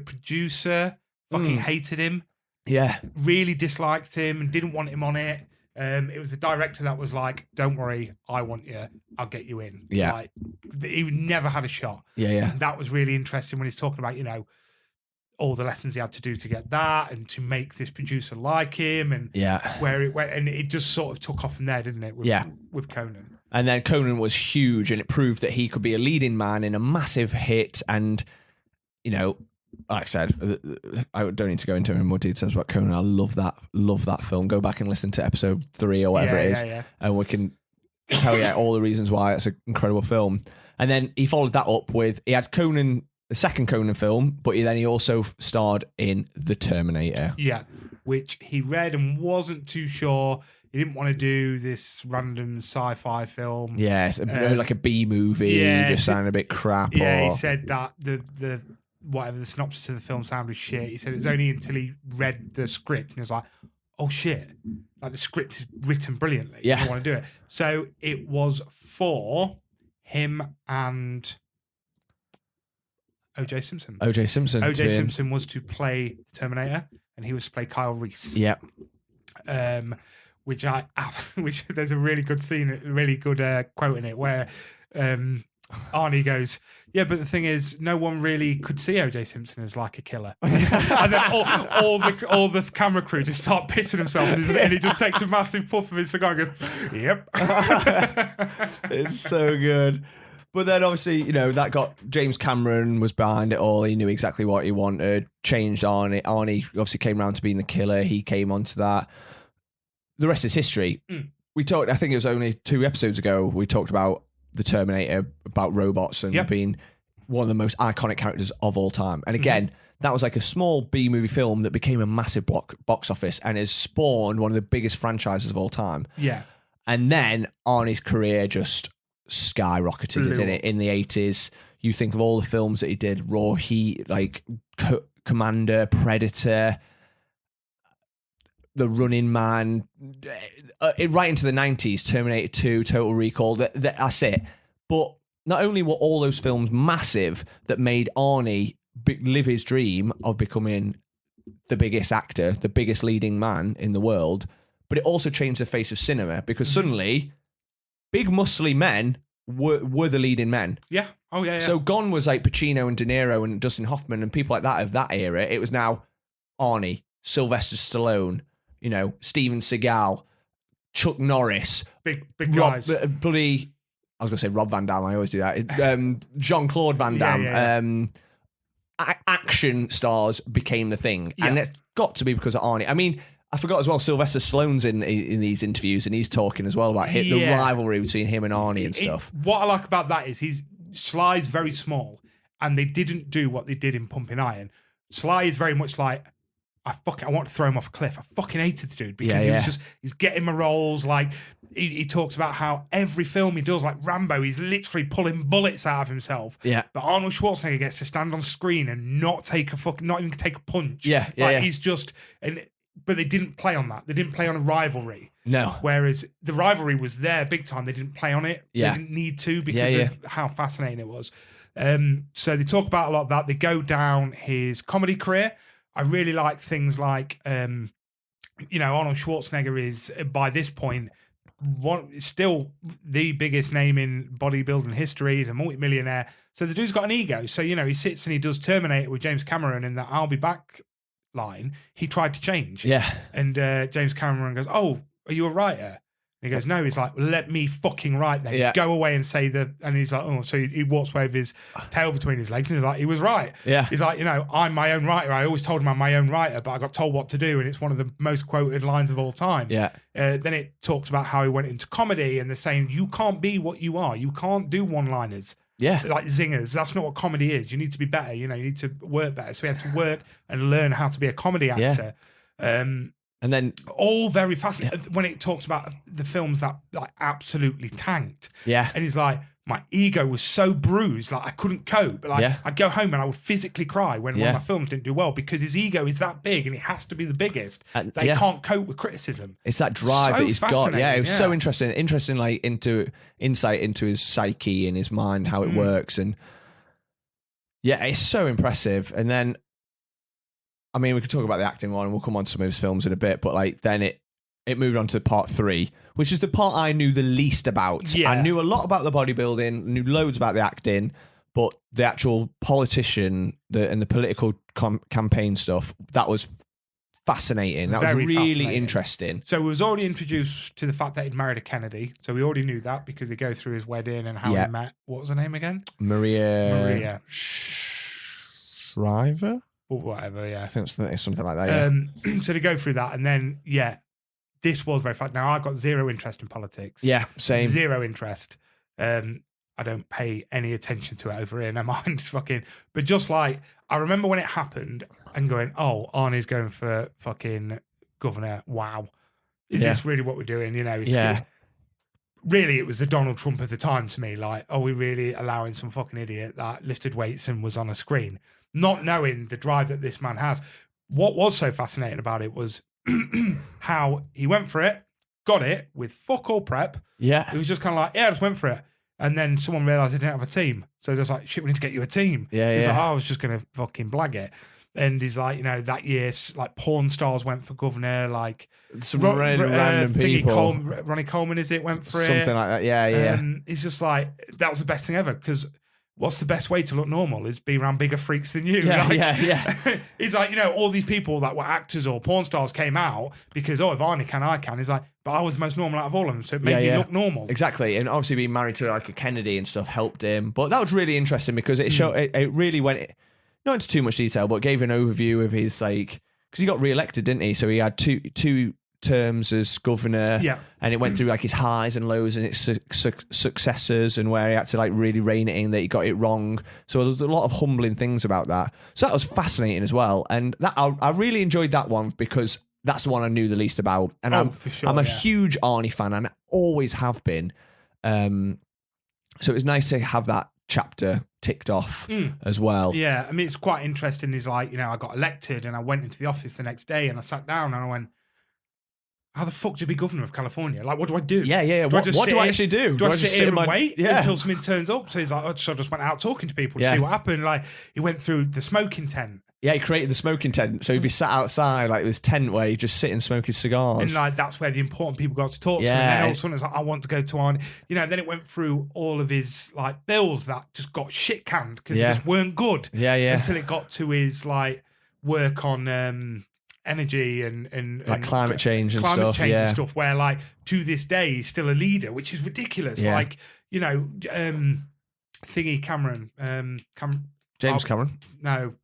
producer fucking hated him. Yeah. Really disliked him and didn't want him on it. It was the director that was like, don't worry, I want you. I'll get you in. Yeah. Like, he never had a shot. Yeah. And that was really interesting when he's talking about, all the lessons he had to do to get that and to make this producer like him, and where it went, and it just sort of took off from there, didn't it? With Conan. And then Conan was huge, and it proved that he could be a leading man in a massive hit. And like I said, I don't need to go into any more details about Conan. I love that film. Go back and listen to episode 3 or whatever it is, and we can tell you all the reasons why it's an incredible film. And then he followed that up with, he had Conan, the second Conan film, but then he also starred in The Terminator. Yeah, which he read and wasn't too sure. He didn't want to do this random sci-fi film. Yes, like a B movie. Just sounded a bit crap. Yeah, he said that the whatever the synopsis of the film sounded shit. He said it was only until he read the script and he was like, oh shit, like the script is written brilliantly. Yeah, I want to do it. So it was for him and O.J. Simpson. O.J. Simpson. O.J. Simpson was to play Terminator, and he was to play Kyle Reese. Yeah. Which there's a really good scene, a really good quote in it where Arnie goes, yeah, but the thing is, no one really could see O.J. Simpson as like a killer. And then all the camera crew just start pissing themselves, and he just takes a massive puff of his cigar and goes, yep. It's so good. But then obviously, that got James Cameron was behind it all. He knew exactly what he wanted, changed Arnie. Arnie obviously came around to being the killer. He came onto that. The rest is history. We talked, I think it was only 2 episodes ago, we talked about the Terminator, about robots and being one of the most iconic characters of all time. And again, that was like a small B-movie film that became a massive box office and has spawned one of the biggest franchises of all time. Yeah. And then Arnie's career just skyrocketed, didn't it? In the 80s, you think of all the films that he did, Raw Heat, like Commander, Predator, The Running Man, right into the 90s, Terminator 2, Total Recall, that's it. But not only were all those films massive that made Arnie live his dream of becoming the biggest actor, the biggest leading man in the world, but it also changed the face of cinema because suddenly big muscly men were the leading men. Yeah. Oh, yeah. So gone was like Pacino and De Niro and Dustin Hoffman and people like that of that era. It was now Arnie, Sylvester Stallone, Steven Seagal, Chuck Norris, big guys. Bloody, I was going to say Rob Van Dam. I always do that. Jean-Claude Van Damme. Yeah. Action stars became the thing, and it's got to be because of Arnie. I mean, I forgot as well, Sylvester Stallone's in these interviews, and he's talking as well about the rivalry between him and Arnie and stuff. What I like about that is Sly's very small, and they didn't do what they did in Pumping Iron. Sly is very much like, I want to throw him off a cliff. I fucking hated the dude because he's getting my roles. Like he talks about how every film he does, like Rambo, he's literally pulling bullets out of himself. Yeah. But Arnold Schwarzenegger gets to stand on screen and not even take a punch. He's just but they didn't play on that. They didn't play on a rivalry. No. Whereas the rivalry was there big time. They didn't play on it. Yeah. They didn't need to because of how fascinating it was. So they talk about a lot of that. They go down his comedy career. I really like things like, Arnold Schwarzenegger is, by this point, still the biggest name in bodybuilding history. He's a multimillionaire. So the dude's got an ego. So, he sits and he does Terminator with James Cameron in the I'll be back line. He tried to change. Yeah. And James Cameron goes, oh, are you a writer? And he goes, no. He's like, let me fucking write then. Yeah. Go away and say and he's like, oh, so he walks away with his tail between his legs and he's like, he was right. Yeah. He's like, I'm my own writer. I always told him I'm my own writer, but I got told what to do. And it's one of the most quoted lines of all time. Yeah. Then it talks about how he went into comedy and they're saying, you can't be what you are. You can't do one-liners. Yeah. Like zingers. That's not what comedy is. You need to be better. You need to work better. So he had to work and learn how to be a comedy actor. Yeah. And then all very fascinating when it talks about the films that like absolutely tanked. Yeah. And he's like, my ego was so bruised, like I couldn't cope. I'd go home and I would physically cry when one of my films didn't do well because his ego is that big and it has to be the biggest. That he can't cope with criticism. It's that drive that he's got. Yeah, it was so interesting, like insight into his psyche and his mind, how it works. And yeah, it's so impressive. And then, I mean, we could talk about the acting one and we'll come on to some of his films in a bit, but like then it moved on to part 3, which is the part I knew the least about. Yeah. I knew a lot about the bodybuilding, knew loads about the acting, but the actual politician and the political campaign stuff, that was fascinating. That Very was really fascinating. Interesting. So we was already introduced to the fact that he'd married a Kennedy. So we already knew that because they go through his wedding and how he met. What was her name again? Maria Shriver? Or whatever, yeah. I think it's something like that, yeah. So they go through that and then, this was very fun. Now, I've got zero interest in politics. Yeah, same. Zero interest. I don't pay any attention to it over here. No mind fucking. But just like, I remember when it happened and going, oh, Arnie's going for fucking governor. Wow. Is this really what we're doing? Really, it was the Donald Trump of the time to me. Like, are we really allowing some fucking idiot that lifted weights and was on a screen? Not knowing the drive that this man has. What was so fascinating about it was how he went for it, got it with fuck all prep. Yeah. It was just kind of like, I just went for it. And then someone realised they didn't have a team. So they're like, shit, we need to get you a team. Yeah, He's yeah. like, I was just going to fucking blag it. And he's like, that year, like porn stars went for governor, like Some random people. Ronnie Coleman, is it, went for Something it. like that. Yeah, yeah. He's just like, that was the best thing ever, because what's the best way to look normal is be around bigger freaks than you. Yeah, like, yeah. He's like, all these people that were actors or porn stars came out because, if Arnie can, I can. He's like, but I was the most normal out of all of them, so it made me look normal. Exactly. And obviously being married to like a Kennedy and stuff helped him. But that was really interesting because it showed, it really went, not into too much detail, but gave an overview of his, like, because he got re-elected, didn't he? So he had two terms as governor, and it went through like his highs and lows and its successes, and where he had to like really rein it in that he got it wrong. So there's a lot of humbling things about that. So that was fascinating as well, and that I really enjoyed that one because that's the one I knew the least about, and I'm a huge Arnie fan and I always have been. So it was nice to have that chapter ticked off as well. Yeah, I mean, it's quite interesting. He's like, I got elected and I went into the office the next day and I sat down and I went, how the fuck do you be governor of California? Like, what do I do? Yeah. What do I actually do? Do I sit here and wait Yeah. until something turns up? So he's like, so I just went out talking to people to see what happened. Like, he went through the smoking tent. Yeah, he created the smoking tent. So he'd be sat outside, like this tent where he'd just sit and smoke his cigars. And like, that's where the important people got to talk to him. And then all of a sudden it's like, I want to go to Arnie. Then it went through all of his like bills that just got shit canned because they just weren't good. Yeah. Until it got to his like work on energy and like climate change and stuff, where like to this day he's still a leader, which is ridiculous. Like, thingy Cameron, James Cameron? No,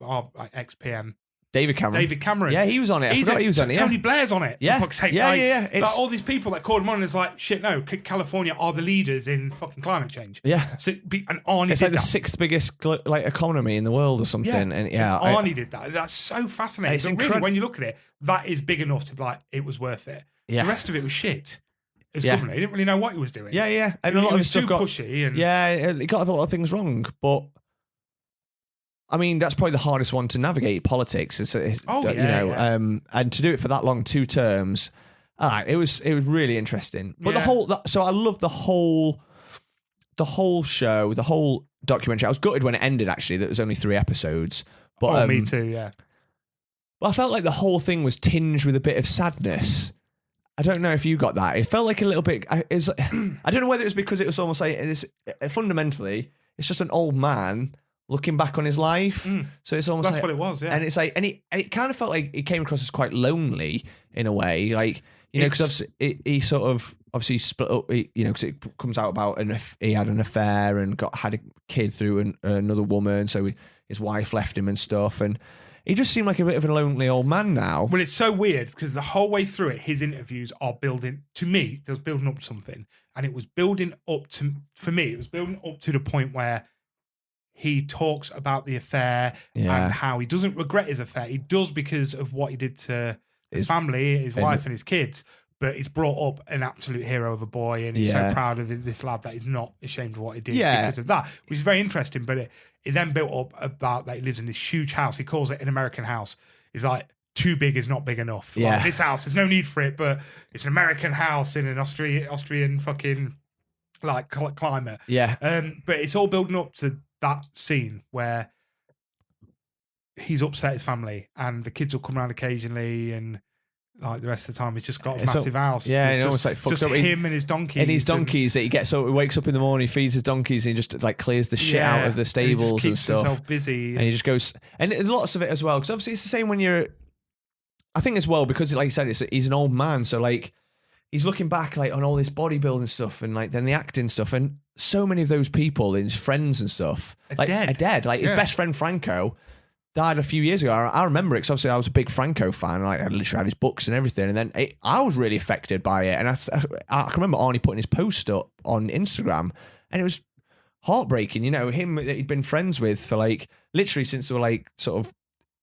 ex-PM. David Cameron. Yeah, he was on it. I forgot he was on it. Tony Blair's on it. Yeah. For fuck's sake. Yeah. Like, all these people that called him on is like, shit, no, California are the leaders in fucking climate change. Yeah. So, and Arnie it's like the sixth biggest like economy in the world or something. Yeah. And Arnie did that. That's so fascinating. It's really, when you look at it, that is big enough to be like, it was worth it. Yeah. The rest of it was shit. As governor, he didn't really know what he was doing. Yeah. And a lot of his stuff got pushy. And he got a lot of things wrong, but I mean, that's probably the hardest one to navigate, politics. And to do it for that long, 2 terms, it was really interesting. But so I love the whole show, the whole documentary. I was gutted when it ended, actually, that it was only 3 episodes. But me too, yeah. But I felt like the whole thing was tinged with a bit of sadness. I don't know if you got that. It felt like a little bit. I don't know whether it was because it was almost like fundamentally, it's just an old man looking back on his life. So it's almost that's what it was, yeah. And it's like, and it kind of felt like it came across as quite lonely in a way, like, because he sort of obviously split up, because it comes out about he had an affair and had a kid through another woman, so his wife left him and stuff, and he just seemed like a bit of a lonely old man now. Well, it's so weird because the whole way through it, his interviews are building, to me, they was building up to something, and it was building up to, for me, it was building up to the point where he talks about the affair and how he doesn't regret his affair. He does because of what he did to his family, his wife and his kids. But he's brought up an absolute hero of a boy, and he's so proud of this lad that he's not ashamed of what he did because of that, which is very interesting. But it then built up about that he lives in this huge house. He calls it an American house. He's like, too big is not big enough. Yeah. Like, this house, there's no need for it, but it's an American house in an Austrian fucking like climate. Yeah. But it's all building up to that scene where he's upset his family and the kids will come around occasionally, and like the rest of the time he's just got a massive house. Yeah, it's and almost like fucked just up him and his donkeys. And his donkeys that he gets, so he wakes up in the morning, feeds his donkeys, and he just like clears the shit out of the stables and stuff. Himself busy, and he just goes, and lots of it as well, because obviously it's the same when you're, I think as well, because like you said, he's an old man, so like he's looking back like on all this bodybuilding stuff and like then the acting stuff, and so many of those people, his friends and stuff, are dead. Like his best friend Franco died a few years ago. I remember it because obviously I was a big Franco fan. Like I literally had his books and everything, and then I was really affected by it. And I can remember Arnie putting his post up on Instagram, and it was heartbreaking. Him that he'd been friends with for like literally since they were like sort of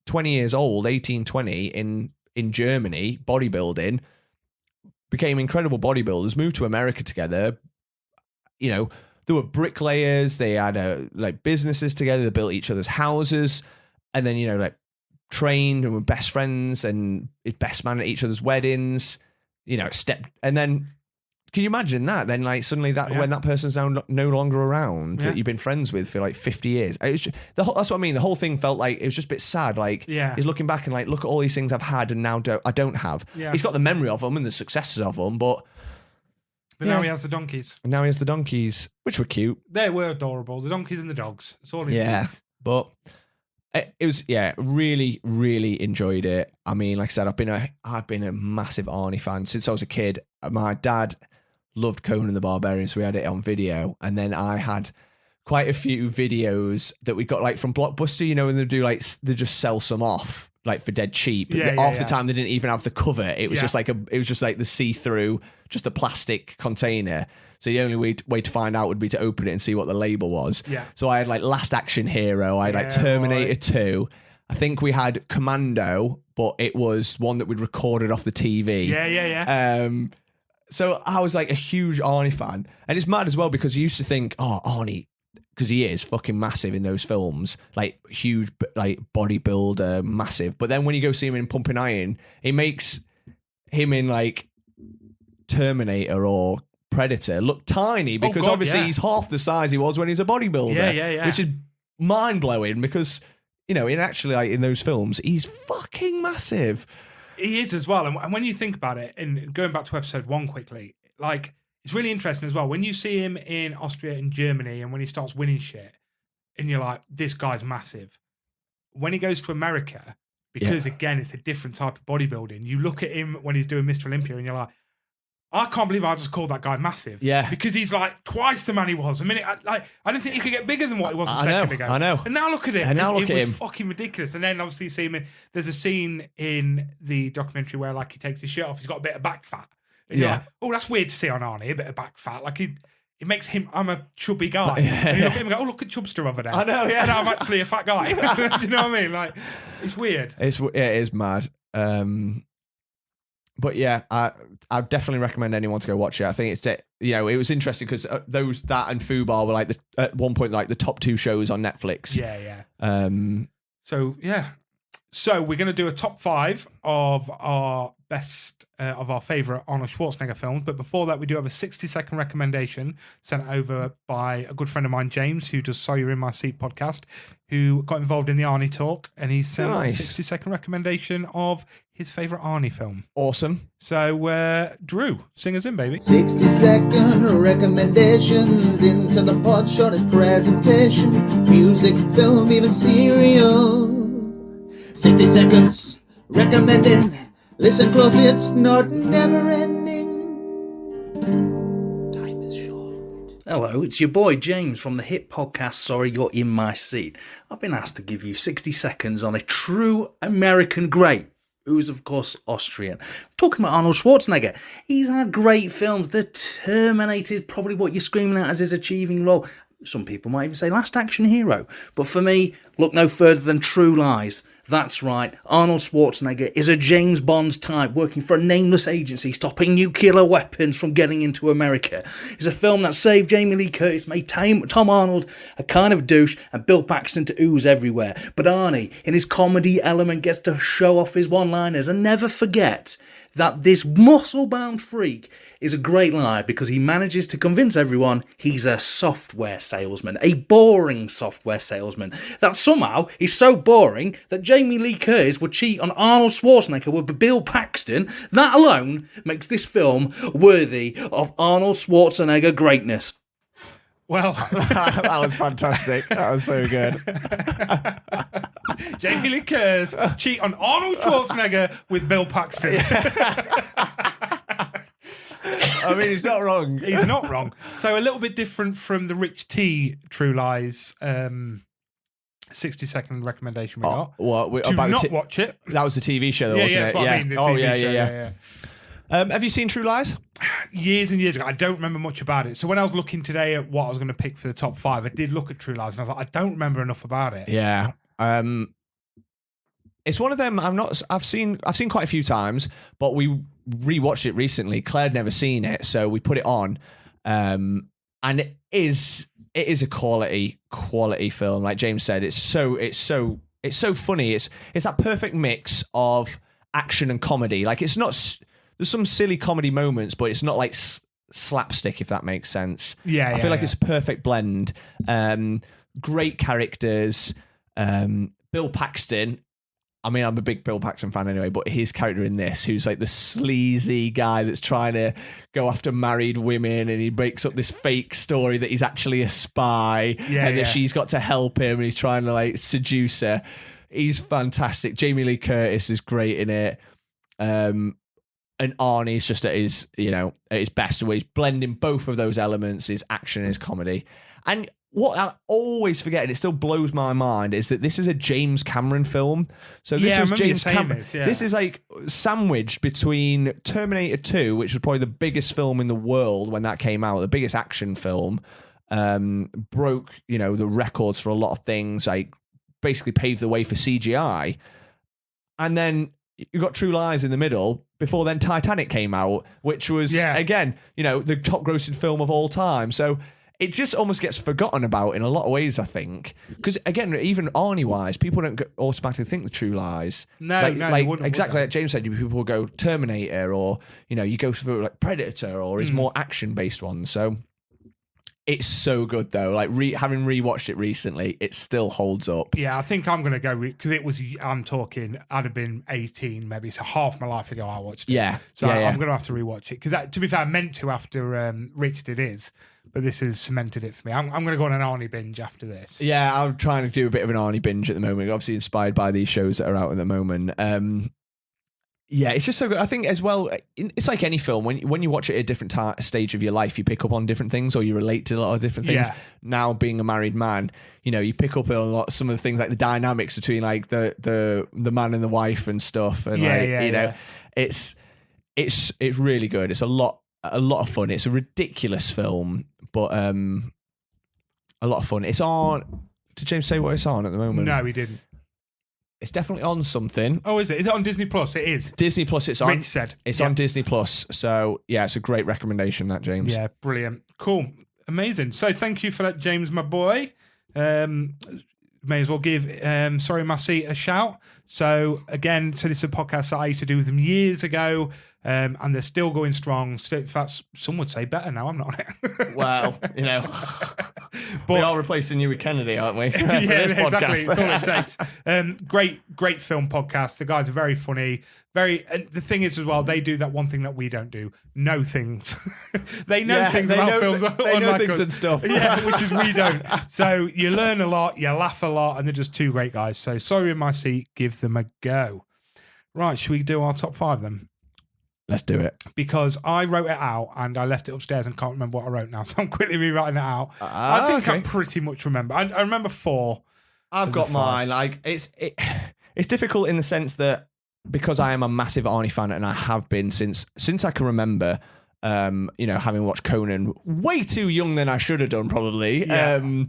20 years old, 18, 20 in Germany, bodybuilding, became incredible bodybuilders, moved to America together. They were bricklayers. They had like businesses together. They built each other's houses. And then, like trained and were best friends and best man at each other's weddings, and then can you imagine that? Then, like, suddenly when that person's now no longer around, that you've been friends with for like 50 years. That's what I mean. The whole thing felt like it was just a bit sad. Like, he's looking back and like, look at all these things I've had and now I don't have. Yeah. He's got the memory of them and the successes of them, but now he has the donkeys. And now he has the donkeys, which were cute. They were adorable. The donkeys and the dogs. That's all he needs. But it was, really, really enjoyed it. I mean, like I said, I've been a massive Arnie fan since I was a kid. My dad loved Conan the Barbarian, so we had it on video. And then I had quite a few videos that we got like from Blockbuster, you know, when they do like, they just sell some off like for dead cheap. Half the time they didn't even have the cover. It was just like the see-through, just a plastic container. So the only way to find out would be to open it and see what the label was. Yeah. So I had like Last Action Hero, I had like Terminator 2. I think we had Commando, but it was one that we'd recorded off the TV. Yeah. So I was like a huge Arnie fan. And it's mad as well because you used to think, oh, Arnie, because he is fucking massive in those films, like huge, like bodybuilder, massive. But then when you go see him in Pumping Iron, it makes him in like Terminator or Predator look tiny because obviously he's half the size he was when he was a bodybuilder. Which is mind blowing because, you know, in those films, he's fucking massive. He is as well. And when you think about it, and going back to episode 1 quickly, like, it's really interesting as well. When you see him in Austria and Germany and when he starts winning shit, and you're like, this guy's massive. When he goes to America, because again, it's a different type of bodybuilding, you look at him when he's doing Mr. Olympia and you're like, I can't believe I just called that guy massive. Yeah. Because he's like twice the man he was. I mean, I don't think he could get bigger than what he was a second ago. I know. And now look at him. It was fucking ridiculous. And then obviously you see him there's a scene in the documentary where like he takes his shirt off. He's got a bit of back fat. And you're like, oh, that's weird to see on Arnie, a bit of back fat. Like it makes him, I'm a chubby guy. And you look at him and go, oh, look at Chubster over there. I know, yeah. And I'm actually a fat guy. Do you know what I mean? Like, it's weird. It is mad. But yeah, I definitely recommend anyone to go watch it. I think it's, you know, it was interesting because that and Fubar were like at one point like the top 2 shows on Netflix. Yeah. So we're going to do a top 5 of our best of our favourite Arnold Schwarzenegger films. But before that, we do have a 60-second recommendation sent over by a good friend of mine, James, who does So You're In My Seat podcast, who got involved in the Arnie talk. And he sent a 60-second recommendation of his favourite Arnie film. Awesome. So, Drew, sing us in, baby. 60-second recommendations into the pod shortest presentation. Music, film, even cereal. 60 seconds recommending. Listen closely, it's not never ending. Time is short. Hello, it's your boy James from the hit podcast Sorry You're In My Seat. I've been asked to give you 60 seconds on a true American great, who is of course Austrian. I'm talking about Arnold Schwarzenegger. He's had great films. The Terminator, probably what you're screaming at as his achieving role. Some people might even say Last Action Hero. But for me, look no further than True Lies. That's right, Arnold Schwarzenegger is a James Bond type working for a nameless agency stopping nuclear weapons from getting into America. It's a film that saved Jamie Lee Curtis, made Tom Arnold a kind of douche, and Bill Paxton to ooze everywhere. But Arnie, in his comedy element, gets to show off his one-liners and never forget that this muscle-bound freak is a great liar because he manages to convince everyone he's a software salesman, a boring software salesman, that somehow he's so boring that Jamie Lee Curtis would cheat on Arnold Schwarzenegger with Bill Paxton. That alone makes this film worthy of Arnold Schwarzenegger greatness. Well, that was fantastic. That was so good. Jamie Lee Curtis cheat on Arnold Schwarzenegger with Bill Paxton. I mean, he's not wrong. He's not wrong. So a little bit different from the Rich T True Lies 60-second recommendation we got. Watch it. That was the TV show, though, wasn't it? I mean, yeah. Have you seen True Lies? Years and years ago. I don't remember much about it. So when I was looking today at what I was going to pick for the top 5, I did look at True Lies and I was like, I don't remember enough about it. Yeah. It's one of them I've seen quite a few times, but we rewatched it recently. Claire'd never seen it, so we put it on. And it is a quality film. Like James said, it's so funny. It's that perfect mix of action and comedy. Like, it's not, there's some silly comedy moments, but it's not like slapstick, if that makes sense. Yeah, I feel like it's a perfect blend. Great characters. Bill Paxton. I mean, I'm a big Bill Paxton fan anyway, but his character in this, who's like the sleazy guy that's trying to go after married women, and he breaks up this fake story that he's actually a spy, and that she's got to help him, and he's trying to like seduce her. He's fantastic. Jamie Lee Curtis is great in it. And Arnie's just at his, at his best, where he's blending both of those elements, his action and his comedy. And what I always forget, and it still blows my mind, is that this is a James Cameron film. So this was James Cameron. This is like sandwiched between Terminator 2, which was probably the biggest film in the world when that came out, the biggest action film, broke, the records for a lot of things, like basically paved the way for CGI. And then you got True Lies in the middle. Before then, Titanic came out, which was, again, the top grossing film of all time. So it just almost gets forgotten about in a lot of ways, I think. Because, again, even Arnie-wise, people don't automatically think the True Lies. No, exactly like James said, people will go Terminator, or, you go through like Predator, or his more action-based ones. So it's so good, though. Like, having rewatched it recently, it still holds up. Yeah, I think I'm going to go, because I'd have been 18 maybe, so half my life ago I watched it. Yeah. So I'm going to have to rewatch it. Because, to be fair, I meant to after Rich Did His, but this has cemented it for me. I'm going to go on an Arnie binge after this. Yeah, I'm trying to do a bit of an Arnie binge at the moment, obviously inspired by these shows that are out at the moment. Yeah, it's just so good. I think as well, it's like any film. When you watch it at a different stage of your life, you pick up on different things, or you relate to a lot of different things. Yeah. Now, being a married man, you pick up on some of the things, like the dynamics between like the man and the wife and stuff. And it's really good. It's a lot of fun. It's a ridiculous film, but a lot of fun. It's on. Did James say what it's on at the moment? No, he didn't. It's definitely on something. Oh, is it? Is it on Disney Plus? It is. Disney Plus, it's on. Rich said. It's on Disney Plus. So, yeah, it's a great recommendation, that, James. Yeah, brilliant. Cool. Amazing. So, thank you for that, James, my boy. May as well give Sorry My Seat a shout. So, again, this is a podcast that I used to do with them years ago, and they're still going strong. In fact, some would say better now. I'm not on it. Well, but we are replacing you with Kennedy, aren't we? Yeah, exactly. That's all it takes. Great film podcast. The guys are very funny. And the thing is as well, they do that one thing that we don't do: know things. They know things about films. They know things and stuff. Yeah, which is we don't. So you learn a lot, you laugh a lot, and they're just two great guys. So Sorry in My Seat, give them a go. Right, should we do our top 5 then? Let's do it. Because I wrote it out and I left it upstairs and can't remember what I wrote now. So I'm quickly rewriting it out. I think I pretty much remember. I remember 4. I've got mine. Like it's difficult in the sense that because I am a massive Arnie fan, and I have been since I can remember, having watched Conan way too young than I should have done probably. Yeah.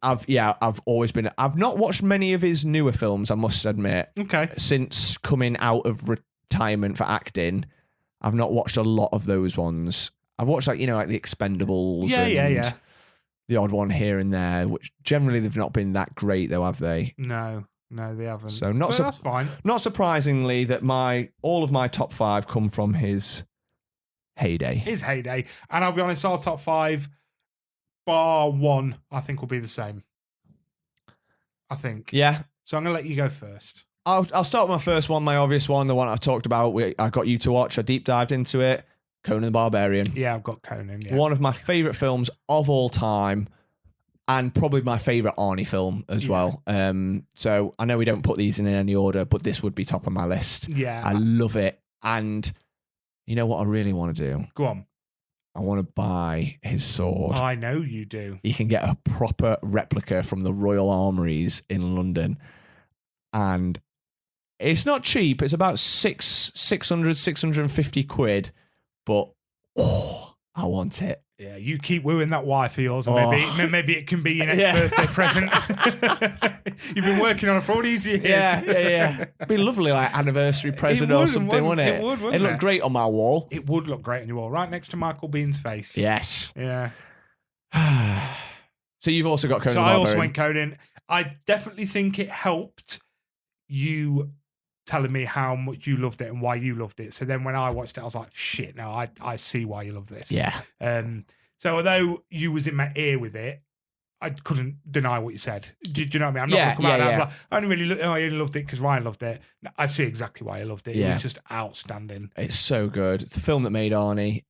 I've always been. I've not watched many of his newer films, I must admit. Okay. Since coming out of retirement for acting, I've not watched a lot of those ones. I've watched like The Expendables. Yeah. The odd one here and there, which generally they've not been that great though, have they? No, they haven't. So that's fine. Not surprisingly that all of my top 5 come from his heyday. And I'll be honest, our top 5. Bar 1, I think, will be the same. I think. Yeah. So I'm going to let you go first. I'll start with my first one, my obvious one, the one I talked about. I got you to watch. I deep dived into it. Conan the Barbarian. Yeah, I've got Conan. Yeah. One of my favourite films of all time, and probably my favourite Arnie film as well. So I know we don't put these in any order, but this would be top of my list. Yeah. I love it. And you know what I really want to do? Go on. I want to buy his sword. I know you do. You can get a proper replica from the Royal Armouries in London. And it's not cheap. It's about 650 quid. But, I want it. Yeah, you keep wooing that wife of yours, and maybe it can be your next birthday present. You've been working on it for all these years. Yeah. It'd be lovely, like anniversary present or something, wouldn't it? Wouldn't It'd look great on my wall. It would look great on your wall, right next to Michael Bean's face. Yes. Yeah. So you've also got Conan. So I also went Conan. I definitely think it helped you telling me how much you loved it and why you loved it. So then when I watched it, I was like, shit, no, I see why you love this. Yeah. So although you was in my ear with it, I couldn't deny what you said. Do you know what I mean? I'm not going to come out and like, I only loved it because Ryan loved it. No, I see exactly why you loved it. Yeah. It was just outstanding. It's so good. It's the film that made Arnie,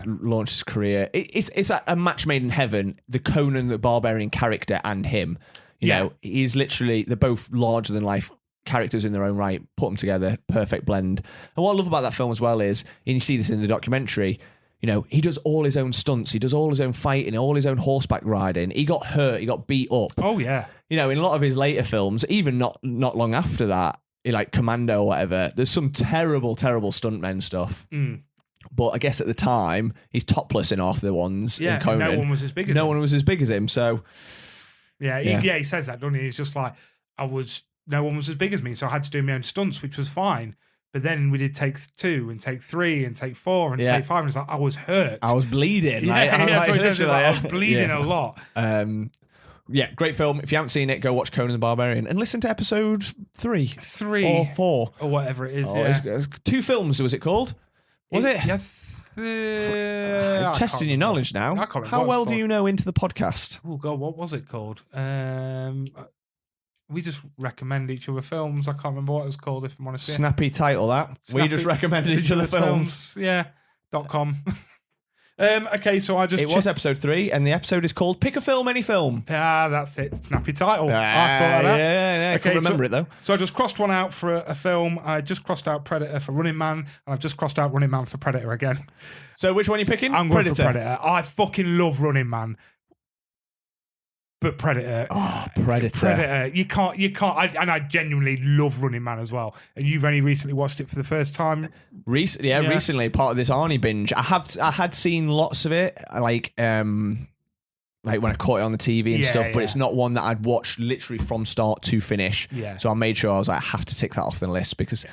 launched his career. It's a match made in heaven. The Conan the Barbarian character and him. You know, he's literally, they're both larger than life characters in their own right. Put them together, perfect blend. And what I love about that film as well is, and you see this in the documentary, you know, he does all his own stunts. He does all his own fighting, all his own horseback riding. He got hurt. He got beat up. Oh, yeah. You know, in a lot of his later films, even not long after that, like Commando or whatever, there's some terrible, terrible stuntmen stuff. Mm. But I guess at the time, he's topless in half the ones. Yeah, in Conan. no one was as big as him. No one was as big as him, so... Yeah, he says that, doesn't he? He's just like, no one was as big as me, so I had to do my own stunts, which was fine. But then we did take 2 and take 3 and take 4 and take 5. And it's like, I was hurt. I was bleeding. I was bleeding a lot. Yeah, great film. If you haven't seen it, go watch Conan the Barbarian and listen to episode 3 or 4. Or whatever it is, It's 2 films, was it called? Was it? Yeah. Testing your knowledge now. How well do you know Into the Podcast? Oh, God, what was it called? We just recommend each other films. I can't remember what it was called, if I'm honest. Snappy title, that. We just recommended each other films. Yeah, .com. Okay, so I just... It was episode 3, and the episode is called Pick a Film, Any Film. Ah, that's it. Snappy title. I thought of that. Yeah, I can remember it, though. So I just crossed one out for a film. I just crossed out Predator for Running Man, and I've just crossed out Running Man for Predator again. So which one are you picking? I'm going for Predator. I fucking love Running Man. But Predator. Oh, Predator. Predator. You can't. And I genuinely love Running Man as well. And you've only recently watched it for the first time. Recently, part of this Arnie binge. I had seen lots of it, like when I caught it on the TV and stuff, but it's not one that I'd watched literally from start to finish. Yeah. So I made sure I was like, I have to tick that off the list because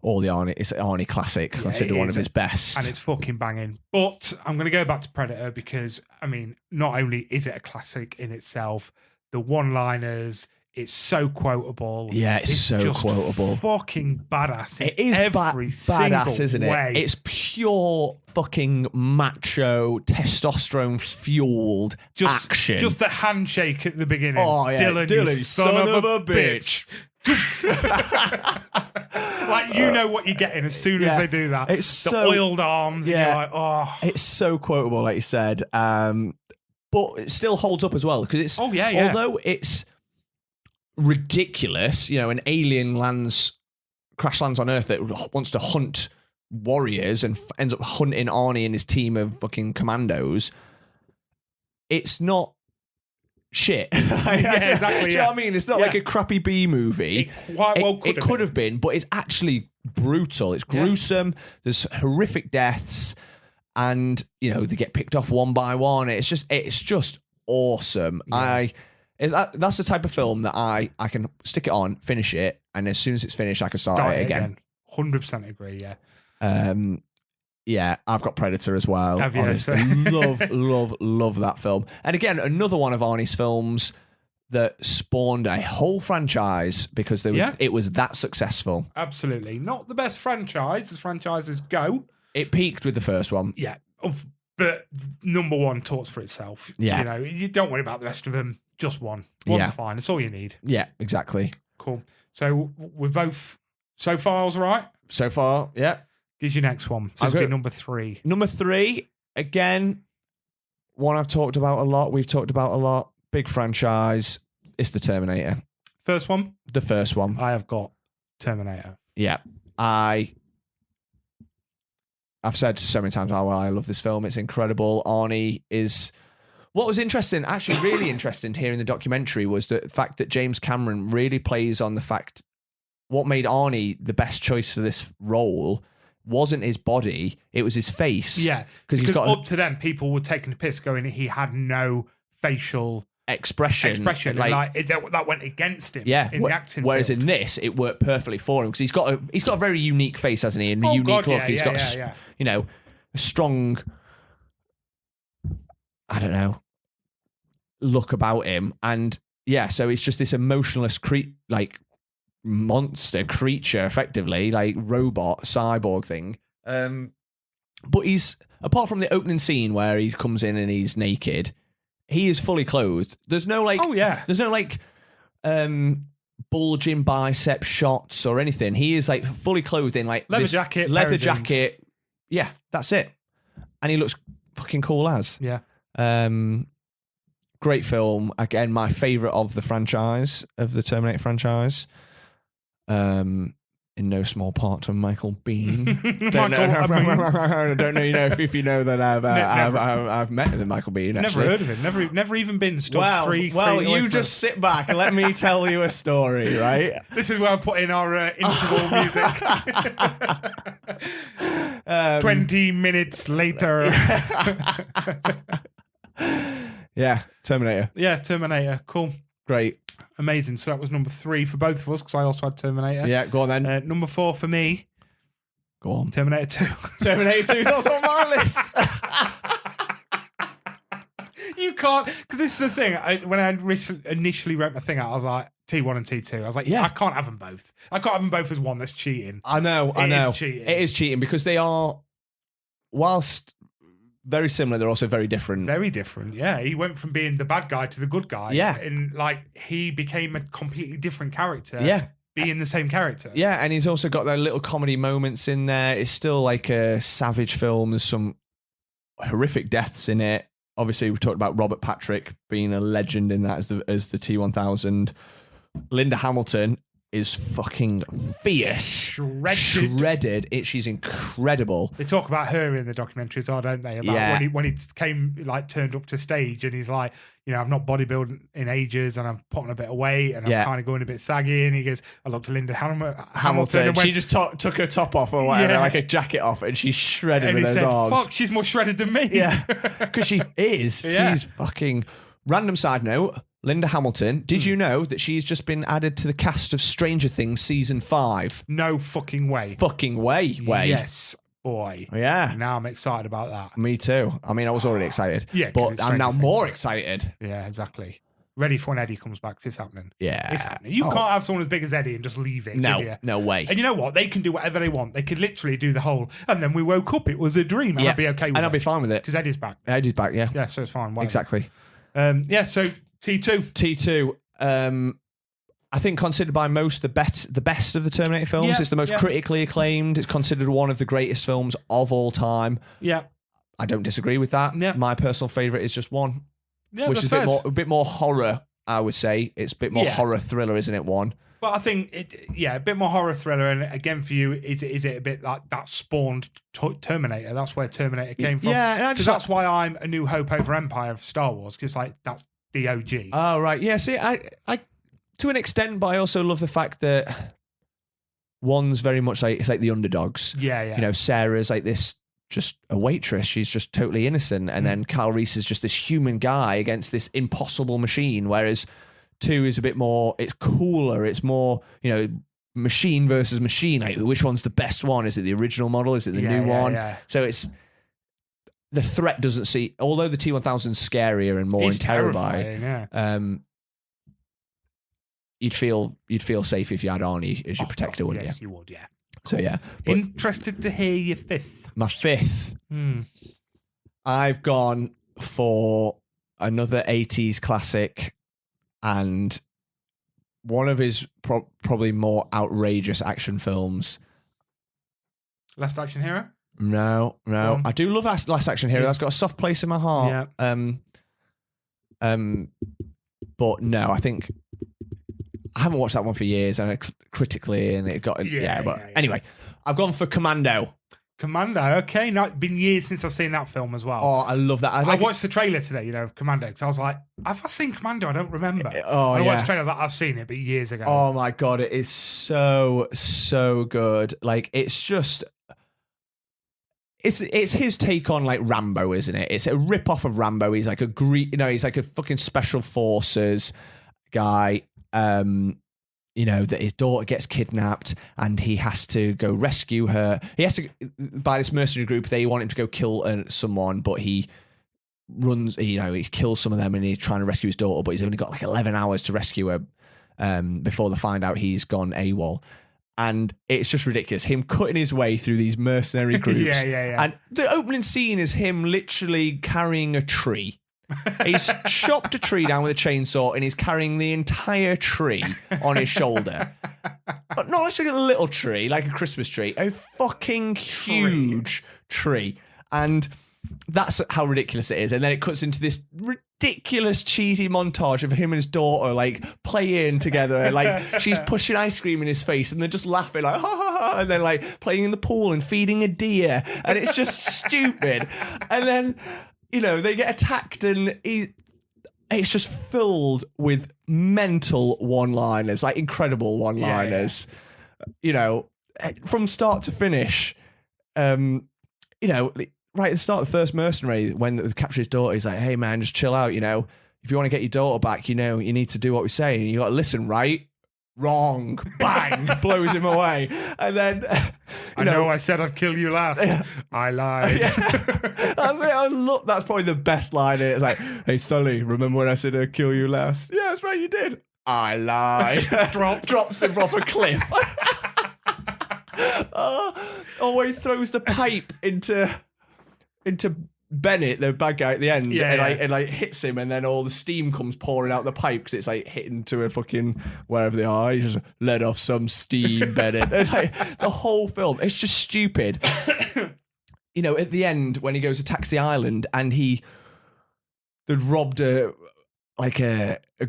all the Arnie, it's an Arnie classic, considered one of his best. And it's fucking banging. But I'm going to go back to Predator because, I mean, not only is it a classic in itself, the one-liners, it's so quotable. Yeah, it's so just quotable. Fucking badass. It is badass, isn't it? Way. It's pure fucking macho, testosterone-fueled action. Just the handshake at the beginning. Oh, yeah. Dylan, you son of a bitch. Like, you know what you're getting as soon as they do that. It's the so oiled arms. And you're like, oh. It's so quotable, like you said. But it still holds up as well because it's. Oh yeah. Although it's ridiculous, you know, an alien crash lands on Earth that wants to hunt warriors and ends up hunting Arnie and his team of fucking commandos. It's not shit. Exactly. Do you know what I mean? It's not like a crappy B movie. It could have been, but it's actually brutal. It's gruesome. There's horrific deaths, and you know they get picked off one by one. It's just awesome. Yeah. That's the type of film that I can stick it on, finish it, and as soon as it's finished, I can start it again. 100% agree. Yeah. Yeah, I've got Predator as well. Have you? Honestly, love that film. And again, another one of Arnie's films that spawned a whole franchise because it was that successful. Absolutely. Not the best franchise as franchises go. It peaked with the first one. Yeah. But number one talks for itself. Yeah. You know, you don't worry about the rest of them. Just one. One's fine. It's all you need. Yeah, exactly. Cool. So we're both so far all right? So far, yeah. Here's your next one. This will be number 3. Number 3, again, one I've talked about a lot. We've talked about a lot. Big franchise. It's The Terminator. First one? The first one. I have got Terminator. Yeah. I've said so many times how well I love this film. It's incredible. Arnie is... What was interesting, actually really interesting to hear in the documentary was the fact that James Cameron really plays on the fact what made Arnie the best choice for this role wasn't his body, it was his face. Yeah, because he's got up to then people were taking the piss going he had no facial expression. Like that went against him in the acting whereas field. In this it worked perfectly for him because he's got a very unique face, hasn't he, and a unique look. He's got you know, a strong, I don't know, look about him, and so it's just this emotionless monster creature, effectively, like robot cyborg thing. But he's, apart from the opening scene where he comes in and he's naked, he is fully clothed. There's no like, there's no like bulging bicep shots or anything. He is like fully clothed in like leather jacket. Yeah, that's it. And he looks fucking cool as. Yeah. Great film. Again, my favourite of the franchise, of the Terminator franchise. In no small part to Michael Biehn. Don't know, you know, if you know that I've met the Michael Biehn. Never heard of him. Never even been stood three. Well, you just sit back and let me tell you a story, right? This is where I put in our interval music. 20 minutes later. Yeah, Terminator. Yeah, Terminator. Cool. Great. Amazing. So that was number 3 for both of us because I also had Terminator. Yeah, go on then. Number 4 for me. Go on. Terminator 2. Terminator 2 is also on my list. You can't, because this is the thing. When I initially wrote my thing out, I was like, T1 and T2. I was like, I can't have them both. I can't have them both as one. That's cheating. I know. It is cheating. It is cheating because they are, whilst very similar, they're also very different. Very different, yeah. He went from being the bad guy to the good guy. Yeah. And like he became a completely different character. Yeah. Being the same character. Yeah, and he's also got their little comedy moments in there. It's still like a savage film. There's some horrific deaths in it. Obviously, we talked about Robert Patrick being a legend in that as the T-1000. Linda Hamilton is fucking fierce. Shredded. She's incredible. They talk about her in the documentary as well, don't they? About when he turned up to stage and he's like, you know, I've not bodybuilding in ages and I'm putting a bit of weight and I'm kind of going a bit saggy. And he goes, I looked at Linda Hamilton. And she just took her top off or whatever, like a jacket off, and she's shredded with those arms. Fuck, she's more shredded than me. Yeah, because she is. Yeah. She's fucking... Random side note, Linda Hamilton, did you know that she's just been added to the cast of Stranger Things season 5? No fucking way. Fucking way. Yes, boy. Yeah. Now I'm excited about that. Me too. I mean, I was already excited. Yeah. But I'm now more excited. Yeah, exactly. Ready for when Eddie comes back. It's happening. Yeah. It's happening. You can't have someone as big as Eddie and just leave it. No way. And you know what? They can do whatever they want. They could literally do the whole, and then we woke up, it was a dream. And I'd be okay with it. And I'd be fine with it. Because Eddie's back. Eddie's back, yeah. Yeah, so it's fine. Whatever. Exactly. So T2. I think considered by most the best of the Terminator films. Yeah, it's the most critically acclaimed. It's considered one of the greatest films of all time. Yeah. I don't disagree with that. Yeah. My personal favourite is just 1. Yeah, which is a bit more horror, I would say. It's a bit more horror thriller, isn't it, 1? But I think a bit more horror thriller. And again, for you, is it a bit like that spawned Terminator? That's where Terminator came from. Yeah, and that's why I'm A New Hope over Empire of Star Wars, because like that's the OG. Oh right, yeah. See, I to an extent, but I also love the fact that 1's very much like it's like the underdogs. Yeah. You know, Sarah's like this, just a waitress. She's just totally innocent, and then Kyle Reese is just this human guy against this impossible machine. Whereas 2 is a bit more, it's cooler, it's more, you know, machine versus machine. Like, which one's the best one? Is it the original model? Is it the new one? Yeah. So it's, the threat doesn't see, although the T-1000's scarier and more terrifying. Yeah. You'd feel safe if you had Arnie as your protector, wouldn't you? Yes, you would, yeah. So yeah. Interested to hear your 5th. My 5th. I've gone for another 80s classic and one of his probably more outrageous action films. Last Action Hero? No. I do love Last Action Hero. That's got a soft place in my heart. Yeah. But no, I think I haven't watched that one for years, and critically, and it got anyway, I've gone for Commando. Commando, okay. No, it's been years since I've seen that film as well. Oh, I love that. I watched the trailer today, of Commando, because I was like, have I seen Commando? I don't remember. I watched the trailer, I was like, I've seen it, but years ago. Oh my God, it is so good. Like, it's just... It's his take on like Rambo, isn't it? It's a rip-off of Rambo. He's like he's like a fucking special forces guy. That his daughter gets kidnapped and he has to go rescue her. He has to, by this mercenary group, they want him to go kill someone, but he runs, he kills some of them and he's trying to rescue his daughter, but he's only got like 11 hours to rescue her. before they find out he's gone AWOL. And it's just ridiculous. Him cutting his way through these mercenary groups. Yeah. And the opening scene is him literally carrying a tree. He's chopped a tree down with a chainsaw and he's carrying the entire tree on his shoulder. But not just like a little tree, like a Christmas tree, a fucking huge tree. And that's how ridiculous it is. And then it cuts into this ridiculous cheesy montage of him and his daughter like playing together, and like she's pushing ice cream in his face and they're just laughing like ha ha ha, and then like playing in the pool and feeding a deer, and it's just stupid. And then they get attacked and it's just filled with mental one-liners, like incredible one-liners. From start to finish. Right at the start of the first mercenary, when they capture his daughter, he's like, hey man, just chill out, if you want to get your daughter back, you need to do what we say. You got to listen, right? Wrong. Bang. Blows him away. And then, I know I said I'd kill you last. I lied. I love, that's probably the best line. It's like, hey Sully, remember when I said I'd kill you last? Yeah, that's right, you did. I lied. Drops him off a cliff. When he throws the pipe into Bennett, the bad guy at the end, and hits him, and then all the steam comes pouring out the pipe because it's like hitting to a fucking wherever they are. He just let off some steam, Bennett. And the whole film, it's just stupid. At the end when he goes to Taxi Island and they'd robbed a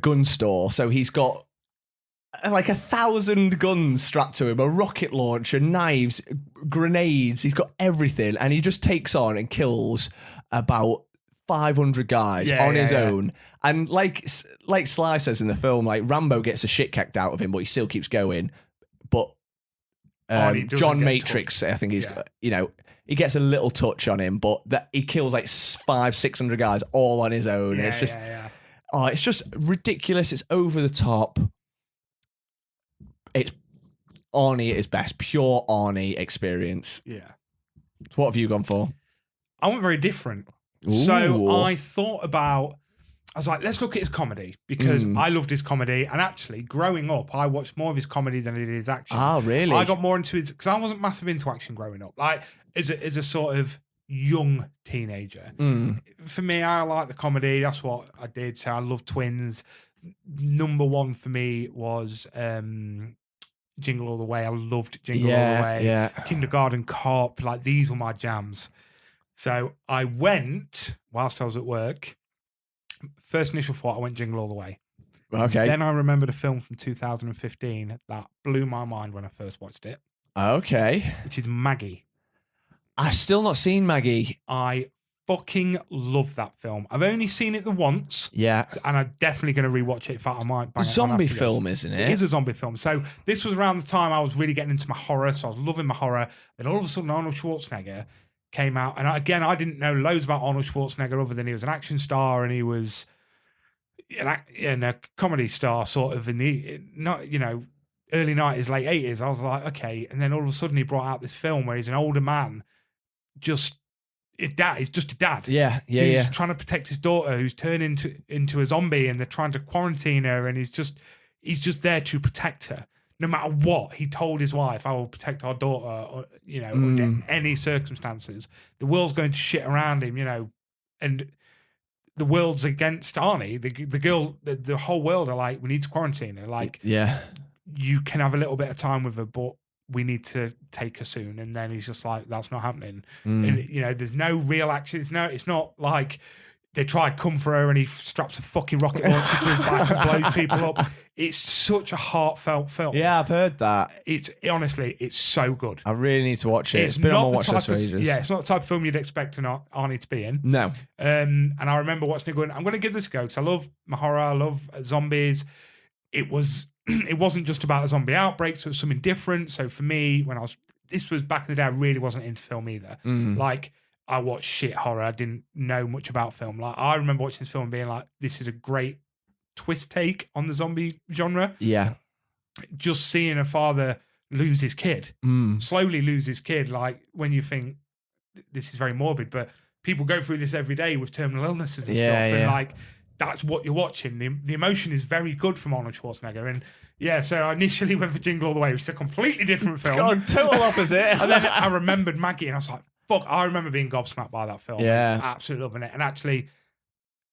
gun store, so he's got like 1,000 guns strapped to him, a rocket launcher, knives, grenades. He's got everything, and he just takes on and kills about 500 guys on his own. And like Sly says in the film, like Rambo gets the shit kicked out of him, but he still keeps going. But John Matrix, I think he's he gets a little touch on him, but he kills like 500-600 guys all on his own. It's just it's just ridiculous. It's over the top. It's Arnie at his best, pure Arnie experience. Yeah. So what have you gone for? I went very different. Ooh. So I thought about, I was like, let's look at his comedy, because I loved his comedy. And actually, growing up, I watched more of his comedy than I did his action. Oh, really? I got more into his, because I wasn't massive into action growing up. Like, as a sort of young teenager. For me, I like the comedy. That's what I did. So I love Twins. Number one for me was Jingle All the Way. I loved Jingle All the Way. Yeah. Kindergarten Cop. Like, these were my jams. So I went, whilst I was at work, first initial thought, I went Jingle All the Way. Okay. Then I remembered a film from 2015 that blew my mind when I first watched it. Okay. Which is Maggie. I've still not seen Maggie. I fucking love that film. I've only seen it the once. Yeah. And I'm definitely going to rewatch it. In fact, I might bang it on zombie after film, this. isn't it? It is a zombie film. So this was around the time I was really getting into my horror. So I was loving my horror. Then all of a sudden, Arnold Schwarzenegger came out. And I didn't know loads about Arnold Schwarzenegger other than he was an action star and he was a comedy star sort of in the, early 90s, late 80s. I was like, okay. And then all of a sudden he brought out this film where he's an older man, he's just a dad. Yeah. He's trying to protect his daughter who's turned into a zombie, and they're trying to quarantine her, and he's just there to protect her. No matter what, he told his wife, I will protect our daughter, under any circumstances. The world's going to shit around him, and the world's against Arnie. The girl, the whole world are like, we need to quarantine her. Like, you can have a little bit of time with her, but we need to take her soon. And then he's just like, that's not happening. And there's no real action. It's not like they try to come for her and he straps a fucking rocket launcher to his back and blows people up. It's such a heartfelt film. Yeah, I've heard that. It's so good. I really need to watch it. It's been on my watch list for ages. Yeah, it's not the type of film you'd expect Arnie to be in. No. And I remember watching it going, I'm going to give this a go because I love my horror. I love zombies. It wasn't just about a zombie outbreak, so it was something different. So for me, this was back in the day, I really wasn't into film either. Like, I watched shit horror. I didn't know much about film. Like, I remember watching this film and being like, this is a great twist take on the zombie genre. Yeah. Just seeing a father lose his kid, slowly lose his kid. Like, when you think this is very morbid, but people go through this every day with terminal illnesses and stuff. And like, that's what you're watching. The emotion is very good from Arnold Schwarzenegger. And yeah, so I initially went for Jingle All the Way, which is a completely different film. God, total opposite. And then I remembered Maggie, and I was like, fuck, I remember being gobsmacked by that film. Yeah. Absolutely loving it. And actually,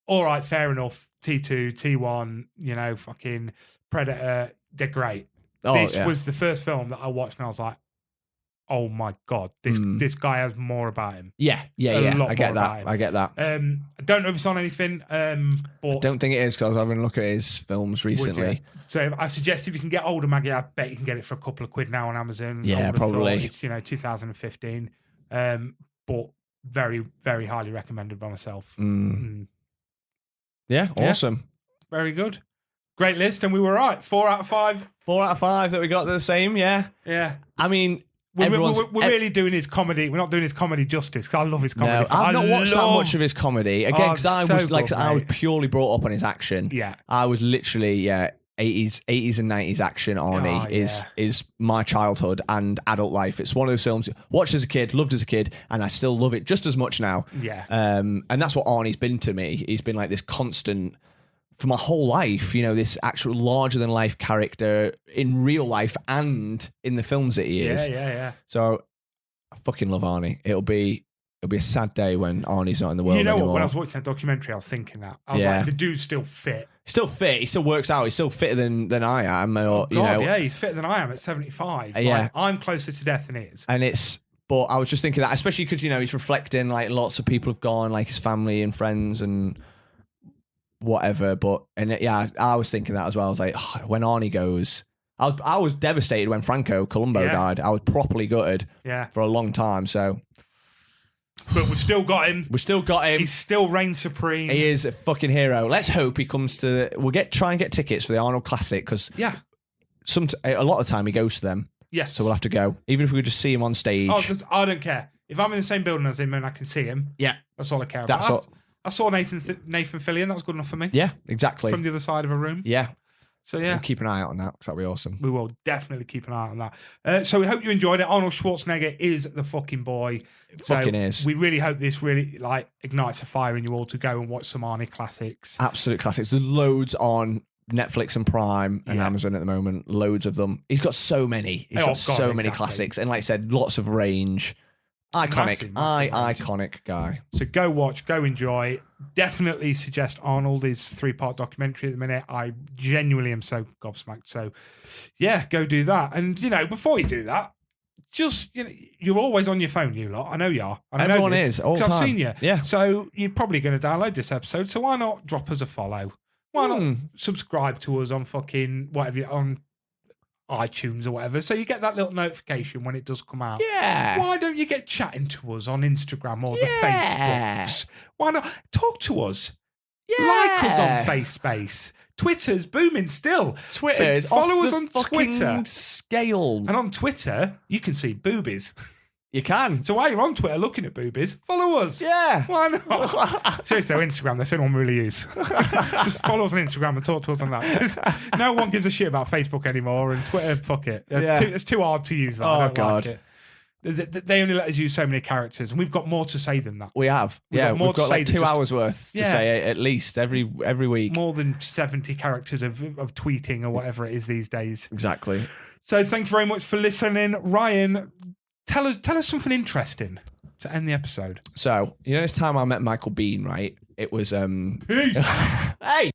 all right, fair enough. T2, T1, fucking Predator, they're great. This was the first film that I watched, and I was like, oh my God, this guy has more about him. Yeah. I get that. I don't know if it's on anything, but I don't think it is, because I was having a look at his films recently. So I suggest if you can get older Maggie, I bet you can get it for a couple of quid now on Amazon. Yeah, probably. It's 2015, but very, very highly recommended by myself. Yeah, awesome. Very good. Great list, and we were right. 4 out of 5. 4 out of 5 that we got the same. Yeah. I mean, we're really doing his comedy. We're not doing his comedy justice, because I love his comedy. No, I've not watched that much of his comedy again, because I was purely brought up on his action. Yeah, I was literally 80s and 90s action. Arnie is my childhood and adult life. It's one of those films watched as a kid, loved as a kid, and I still love it just as much now. Yeah, and that's what Arnie's been to me. He's been like this constant for my whole life, this actual larger than life character in real life and in the films that he is. Yeah. So I fucking love Arnie. It'll be a sad day when Arnie's not in the world anymore. When I was watching that documentary, I was thinking that. I was like, the dude's still fit. Still fit. He still works out. He's still fitter than I am. He's fitter than I am at 75. Yeah. I'm closer to death than he is. But I was just thinking that, especially because, he's reflecting, like, lots of people have gone, like his family and friends and whatever. I was thinking that as well. I was like, when Arnie goes, I was devastated when Franco Columbo died. I was properly gutted for a long time. So, but we've still got him. He still reigns supreme. He is a fucking hero. Let's hope he comes to. We'll try and get tickets for the Arnold Classic, because a lot of the time he goes to them. Yes. So we'll have to go, even if we could just see him on stage. I don't care if I'm in the same building as him and I can see him. Yeah, that's all I care about. I saw Nathan Fillion. That was good enough for me. Yeah, exactly. From the other side of a room. Yeah. So yeah, we'll keep an eye out on that, because that'll be awesome. We will definitely keep an eye on that. So we hope you enjoyed it. Arnold Schwarzenegger is the fucking boy. Fucking is. We really hope this really ignites a fire in you all to go and watch some Arnie classics. Absolute classics. There's loads on Netflix and Prime and Amazon at the moment. Loads of them. He's got so many. He's got so many classics, and like I said, lots of range. Iconic, massive iconic guy. So go watch, go enjoy. Definitely suggest Arnold. Is 3-part documentary at the minute. I genuinely am so gobsmacked. So yeah, go do that. And before you do that, just you're always on your phone, you lot. I know you are. Everyone is all the time. I've seen you. Yeah. So you're probably going to download this episode. So why not drop us a follow? Why not subscribe to us on fucking whatever on iTunes or whatever, so you get that little notification when it does come out. Yeah. Why don't you get chatting to us on Instagram or the Facebooks? Why not talk to us? Yeah. Like us on FaceSpace. Twitter's booming still. Twitter's follow off us the on fucking Twitter scale. And on Twitter, you can see boobies. You can. So while you're on Twitter looking at boobies, follow us. Yeah. Why not? Seriously, Instagram, that's the one we really use. Just follow us on Instagram and talk to us on that. No one gives a shit about Facebook anymore, and Twitter, fuck it. It's too hard to use that. I don't like it. They only let us use so many characters, and we've got more to say than that. We have. We've got like 2 hours worth to say at least every week. More than 70 characters of tweeting or whatever it is these days. Exactly. So thank you very much for listening. Ryan, tell us something interesting to end the episode. So, this time I met Michael Bean, right? It was Peace. Hey!